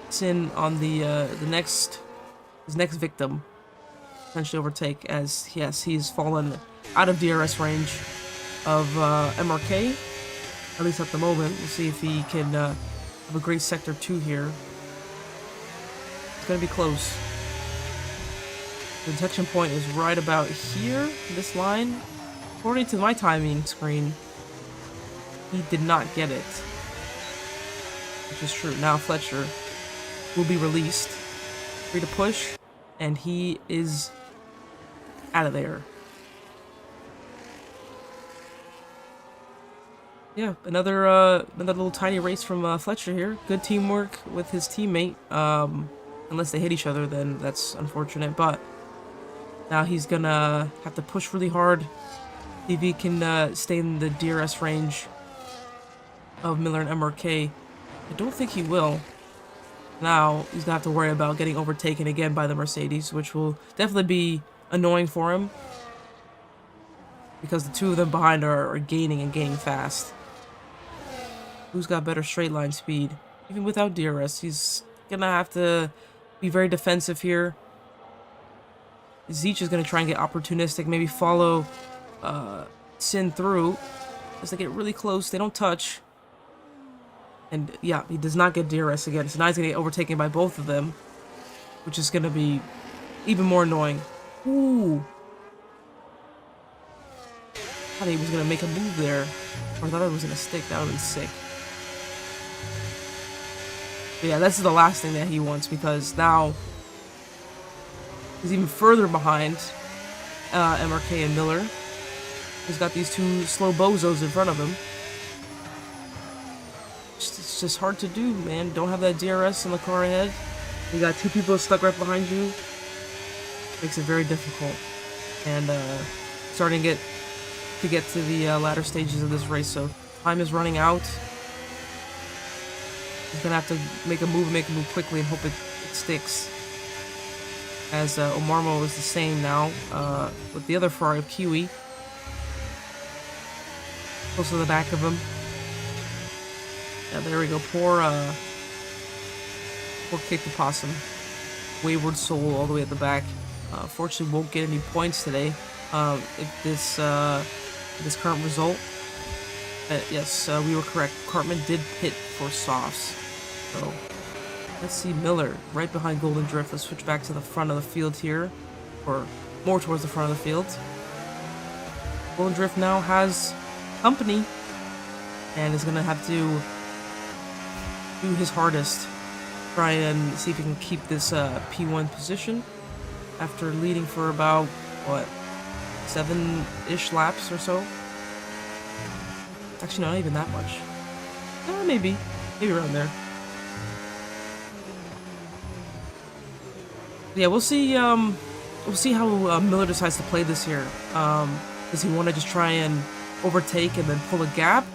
It's in on his next victim. Potentially overtake, as yes, he's fallen out of DRS range of MRK, at least at the moment. We'll see if he can have a great sector 2 here. It's gonna be close. The detection point is right about here, this line. According to my timing screen, he did not get it, which is true. Now Fletcher will be released, free to push, and he is out of there. Yeah, another little tiny race from Fletcher here. Good teamwork with his teammate. Unless they hit each other, then that's unfortunate. But now he's gonna have to push really hard. See if he can stay in the DRS range of Miller and MRK. I don't think he will. Now he's gonna have to worry about getting overtaken again by the Mercedes, which will definitely be annoying for him, because the two of them behind are gaining and gaining fast. Who's got better straight line speed? Even without DRS, he's gonna have to be very defensive here. Zeech is gonna try and get opportunistic, maybe follow Sin through. as they get really close. They don't touch. And yeah, he does not get DRS again. So now he's gonna get overtaken by both of them, which is gonna be even more annoying. Ooh. I thought he was gonna make a move there. Or I thought it was gonna stick. That would be sick. But yeah, that's the last thing that he wants, because now he's even further behind MRK and Miller. He's got these two slow bozos in front of him. It's just hard to do, man. Don't have that DRS in the car ahead. You got two people stuck right behind you. Makes it very difficult. And starting to get to the latter stages of this race, so time is running out. He's gonna have to make a move quickly and hope it sticks. As Omarmo is the same now with the other Ferrari of Kiwi. Close to the back of him. Yeah, there we go. Poor Kick the Possum. Wayward soul all the way at the back. Fortunately, won't get any points today. If this current result. Yes, we were correct. Cartman did pit for softs. So let's see Miller right behind Golden Drift. Let's switch back to the front of the field here, or more towards the front of the field. Golden Drift now has company and is gonna have to do his hardest, try and see if he can keep this P1 position after leading for about what, 7-ish laps or so. Actually, not even that much. Maybe around there. Yeah, we'll see. We'll see how Miller decides to play this here. Does he want to just try and overtake and then pull a gap?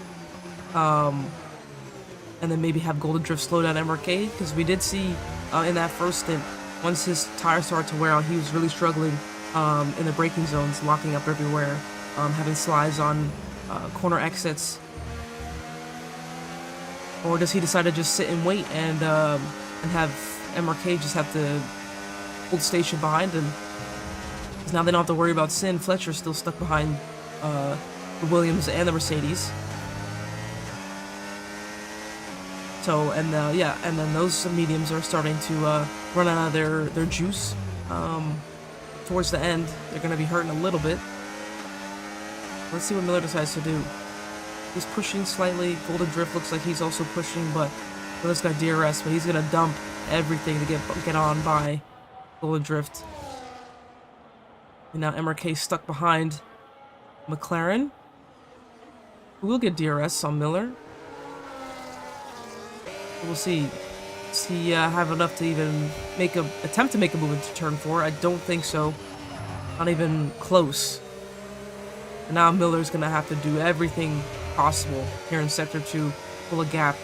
And then maybe have Golden Drift slow down MRK? Because we did see in that first stint, once his tires started to wear out, he was really struggling in the braking zones, locking up everywhere, having slides on corner exits. Or does he decide to just sit and wait and have MRK just have to hold station behind him? Because now they don't have to worry about Sin. Fletcher's still stuck behind the Williams and the Mercedes. So, and yeah, and then those mediums are starting to run out of their juice. Towards the end, they're going to be hurting a little bit. Let's see what Miller decides to do. He's pushing slightly. Golden Drift looks like he's also pushing, but Miller's got DRS, but he's going to dump everything to get on by Golden Drift. And now MRK stuck behind McLaren, who will get DRS on Miller. We'll see. Does he have enough to even attempt to make a move into turn 4? I don't think so. Not even close. And now Miller's gonna have to do everything possible here in Sector 2, pull a gap,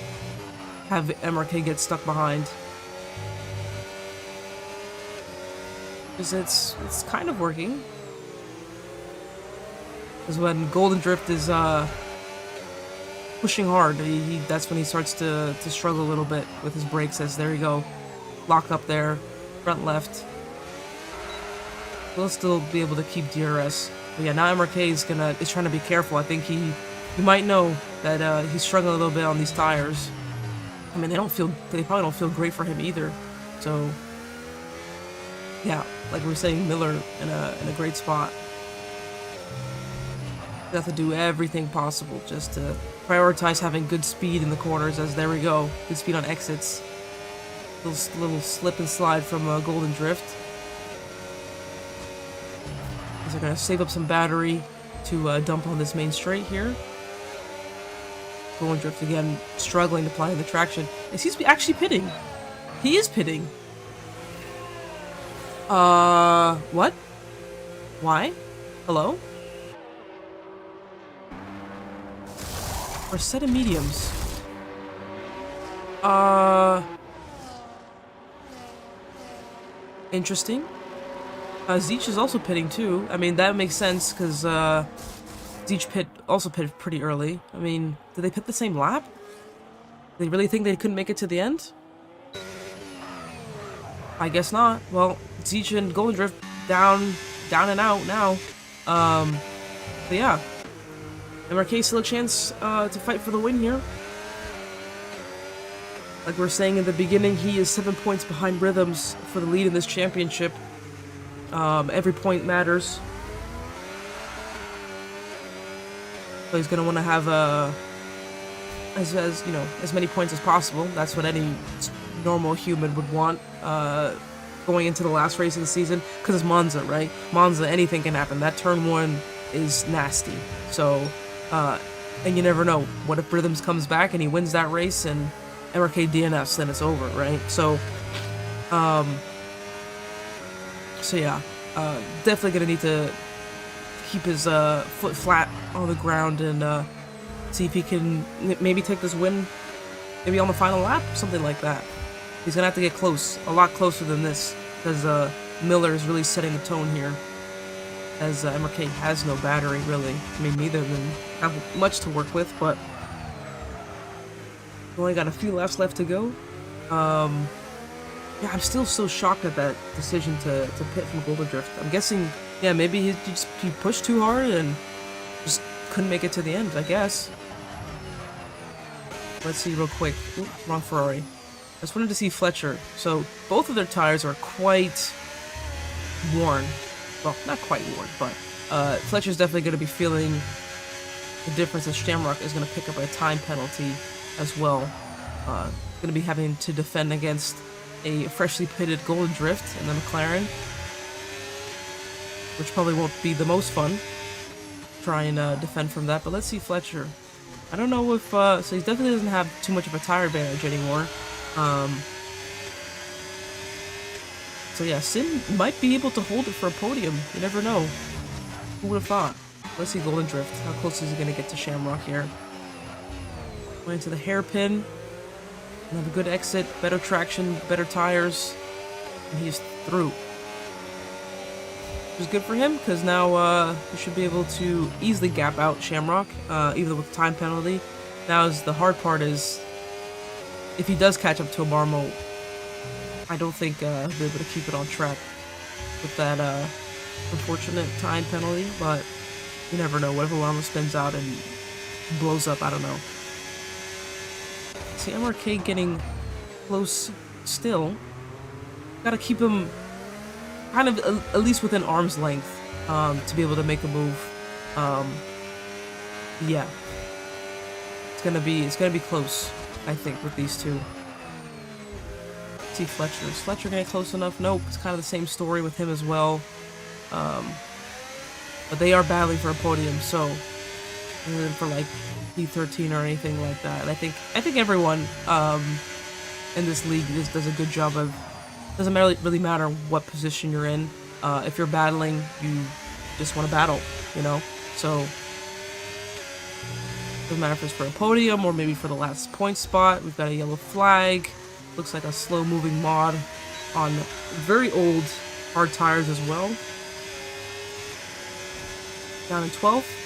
have MRK get stuck behind. Because it's kind of working. Because when Golden Drift is pushing hard, that's when he starts to struggle a little bit with his brakes. As there you go, lock up there, front left. He'll still be able to keep DRS. But yeah, now MRK is trying to be careful. I think he might know that he's struggling a little bit on these tires. I mean, they probably don't feel great for him either. So yeah, like we were saying, Miller in a great spot. You have to do everything possible just to prioritize having good speed in the corners. As there we go, good speed on exits. Little slip and slide from Golden Drift. They're gonna save up some battery to dump on this main straight here. Golden Drift again struggling to apply the traction. Is he actually pitting? He is pitting. What? Why? Hello? Or set of mediums. Interesting. Zeech is also pitting too. I mean, that makes sense because Zeech also pitted pretty early. I mean, did they pit the same lap? They really think they couldn't make it to the end? I guess not. Well, Zeech and Golden Drift down and out now. But yeah. MRK still a chance to fight for the win here. Like we were saying in the beginning, he is 7 points behind Rhythms for the lead in this championship. Every point matters. So he's gonna want to have as you know, as many points as possible. That's what any normal human would want going into the last race of the season, because it's Monza, right? Monza, anything can happen. That turn 1 is nasty. So, and you never know. What if Rhythms comes back and he wins that race and MRK DNFs, then it's over, right? So, so yeah, definitely gonna need to keep his foot flat on the ground and see if he can maybe take this win, maybe on the final lap, something like that. He's gonna have to get close, a lot closer than this, because Miller is really setting the tone here, as MRK has no battery, really. I mean, neither of them have much to work with, but we've only got a few laps left to go. Yeah, I'm still so shocked at that decision to pit from Golden Drift. I'm guessing, yeah, maybe he pushed too hard and just couldn't make it to the end, I guess. Let's see real quick. Ooh, wrong Ferrari. I just wanted to see Fletcher. So both of their tires are quite worn. Well, not quite worn, but Fletcher's definitely going to be feeling the difference, as Shamrock is going to pick up a time penalty as well. Going to be having to defend against a freshly pitted Golden Drift in the McLaren, which probably won't be the most fun. Try and defend from that, but let's see Fletcher. I don't know if, so he definitely doesn't have too much of a tire advantage anymore. So yeah, Sin might be able to hold it for a podium. You never know. Who would have thought? Let's see Golden Drift. How close is he going to get to Shamrock here? Went into the hairpin. Have a good exit, better traction, better tires, and he's through. Which is good for him, because now he should be able to easily gap out Shamrock, even with the time penalty. Now, the hard part is, if he does catch up to Abarmo, I don't think he'll be able to keep it on track with that unfortunate time penalty, but you never know. What if Abarmo spins out and blows up? I don't know. See, MRK getting close still. Gotta keep him kind of at least within arm's length to be able to make a move. Yeah, it's gonna be close, I think, with these two. Let's see Fletcher. Is Fletcher getting close enough? Nope. It's kind of the same story with him as well. But they are battling for a podium, so for like P13 or anything like that. And I think everyone in this league does a good job of. Doesn't really matter what position you're in. If you're battling, you just want to battle, you know. So doesn't matter if it's for a podium or maybe for the last point spot. We've got a yellow flag. Looks like a slow-moving mod on very old hard tires as well. Down in 12th.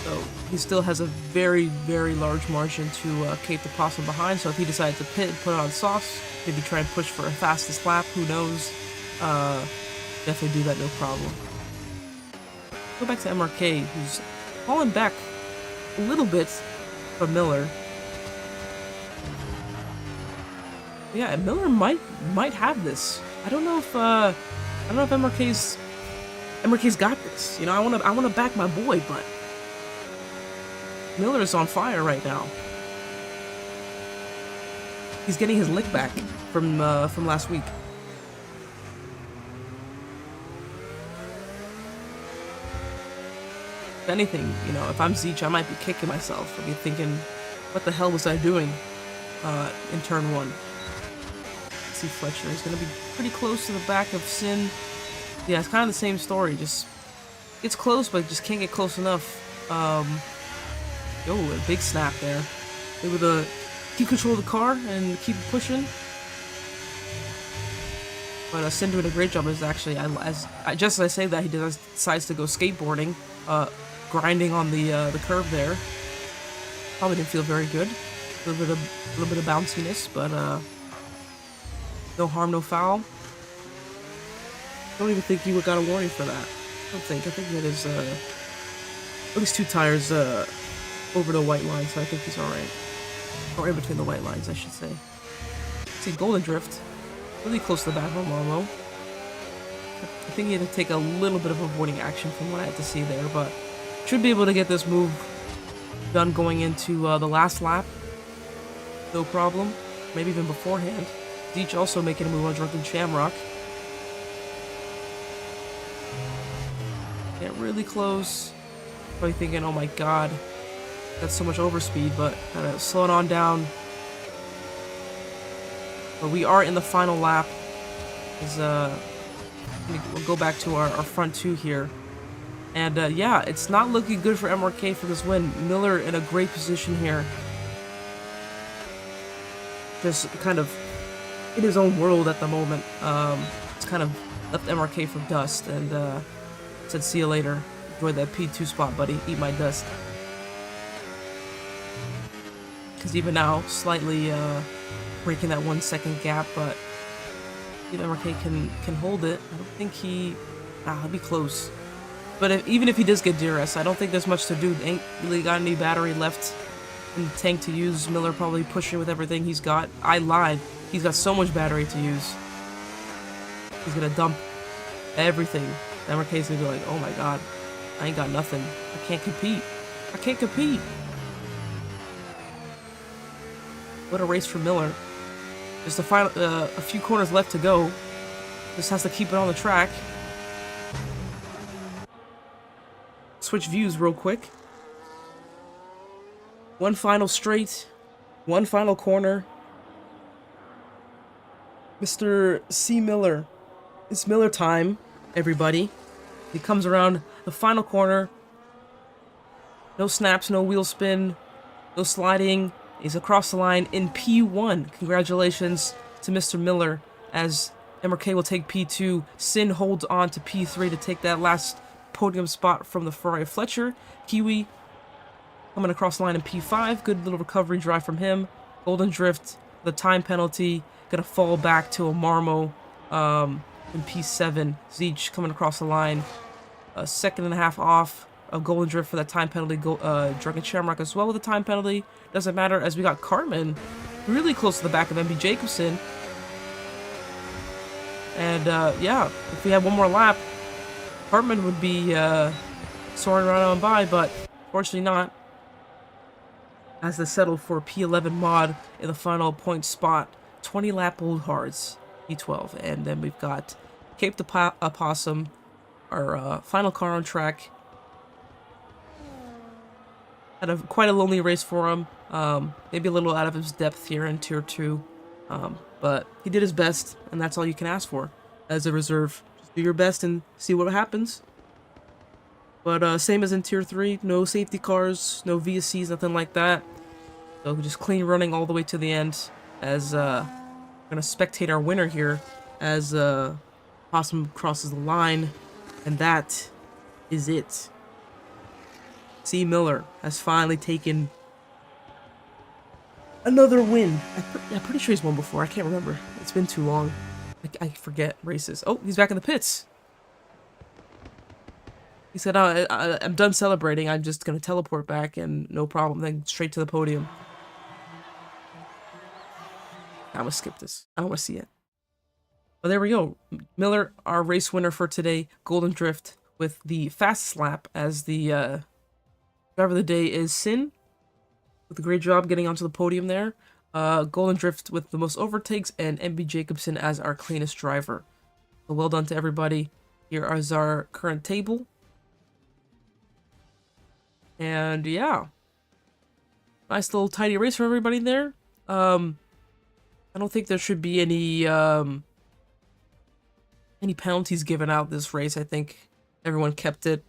So he still has a very, very large margin to Cape the Possum behind. So if he decides to pit and put it on sauce, maybe try and push for a fastest lap, who knows? Definitely do that, no problem. Go back to MRK, who's falling back a little bit from Miller. Yeah, Miller might have this. I don't know if MRK's got this. You know, I wanna back my boy, but Miller is on fire right now. He's getting his lick back from last week. If anything, you know, if I'm Zeech, I might be kicking myself. I'd be thinking, what the hell was I doing in turn 1? Let's see Fletcher. He's gonna be pretty close to the back of Sin. Yeah, it's kind of the same story. Just gets close, but just can't get close enough. A big snap there. Able to keep control of the car and keep pushing. But Sin doing a great job is actually, just as I say that, he decides to go skateboarding, grinding on the curb there. Probably didn't feel very good. A little bit of bounciness, but no harm, no foul. Don't even think you got a warning for that. I think that is at least 2 tires over the white line, so I think he's alright. Or in between the white lines, I should say. See, Golden Drift, really close to the back of Marmo. I think he had to take a little bit of avoiding action from what I had to see there, but should be able to get this move done going into the last lap. No problem. Maybe even beforehand. Deech also making a move on Drunken Shamrock. Get really close. Probably thinking, oh my god, that's so much overspeed, but kind of slow it on down. But we are in the final lap. We'll go back to our front two here. And yeah, it's not looking good for MRK for this win. Miller in a great position here. Just kind of in his own world at the moment. It's kind of left MRK for dust and said, see you later. Enjoy that P2 spot, buddy. Eat my dust. Because even now, slightly breaking that 1 second gap, but if MRK can hold it, I don't think he'll be close. But even if he does get DRS, I don't think there's much to do. Ain't really got any battery left in the tank to use. Miller probably pushing with everything he's got. I lied. He's got so much battery to use. He's gonna dump everything. MRK's gonna be like, oh my god, I ain't got nothing. I can't compete. I can't compete. What a race for Miller. Just a few corners left to go. Just has to keep it on the track. Switch views real quick. One final straight. One final corner. Mr. C. Miller. It's Miller time, everybody. He comes around the final corner. No snaps, no wheel spin, no sliding. He's across the line in P1. Congratulations to Mr. Miller, as MRK will take P2. Sin holds on to P3 to take that last podium spot from the Ferrari Fletcher. Kiwi coming across the line in P5. Good little recovery drive from him. Golden Drift, the time penalty, gonna fall back to a Marmo in P7. Zeech coming across the line. A second and a half off of Golden Drift for that time penalty. Drunken Shamrock as well with a time penalty. Doesn't matter, as we got Cartman really close to the back of MB Jacobson. And yeah, if we had one more lap, Cartman would be soaring right on by, but fortunately not. As they settle for P11 mod in the final point spot. 20 lap old hards, P12. And then we've got Cape the Opossum, our final car on track. Had quite a lonely race for him. Maybe a little out of his depth here in Tier 2. But he did his best, and that's all you can ask for as a reserve. Just do your best and see what happens. But same as in Tier 3, no safety cars, no VSCs, nothing like that. So just clean running all the way to the end, as we're going to spectate our winner here as Possum crosses the line. And that is it. C. Miller has finally taken another win. I'm pretty sure he's won before. I can't remember. It's been too long. I forget races. Oh, he's back in the pits. He said, I'm done celebrating. I'm just going to teleport back and no problem. Then straight to the podium. I'm going to skip this. I don't want to see it. But there we go. Miller, our race winner for today. Golden Drift with the fastest lap, as the driver of the day is Sin. With a great job getting onto the podium there. Golden Drift with the most overtakes, and MB Jacobson as our cleanest driver. So well done to everybody. Here is our current table. And yeah, nice little tidy race for everybody there. I don't think there should be any penalties given out this race. I think everyone kept it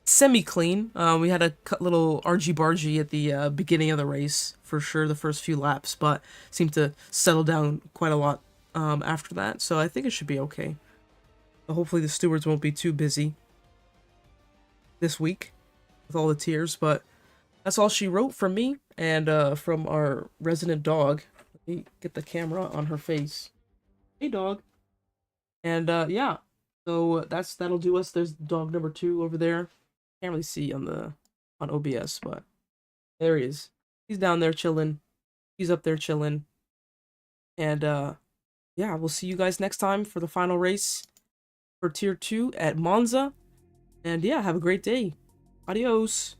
semi-clean. We had a little argy-bargy at the beginning of the race, for sure, the first few laps, but seemed to settle down quite a lot after that, so I think it should be okay. But hopefully the stewards won't be too busy this week with all the tiers, but that's all she wrote from me and from our resident dog. Let me get the camera on her face. Hey, dog. And yeah, so that'll do us. There's dog number 2 over there. Can't really see on OBS, but there he is. He's down there chilling. He's up there chilling. And yeah, we'll see you guys next time for the final race for tier 2 at Monza. And yeah, have a great day. Adios.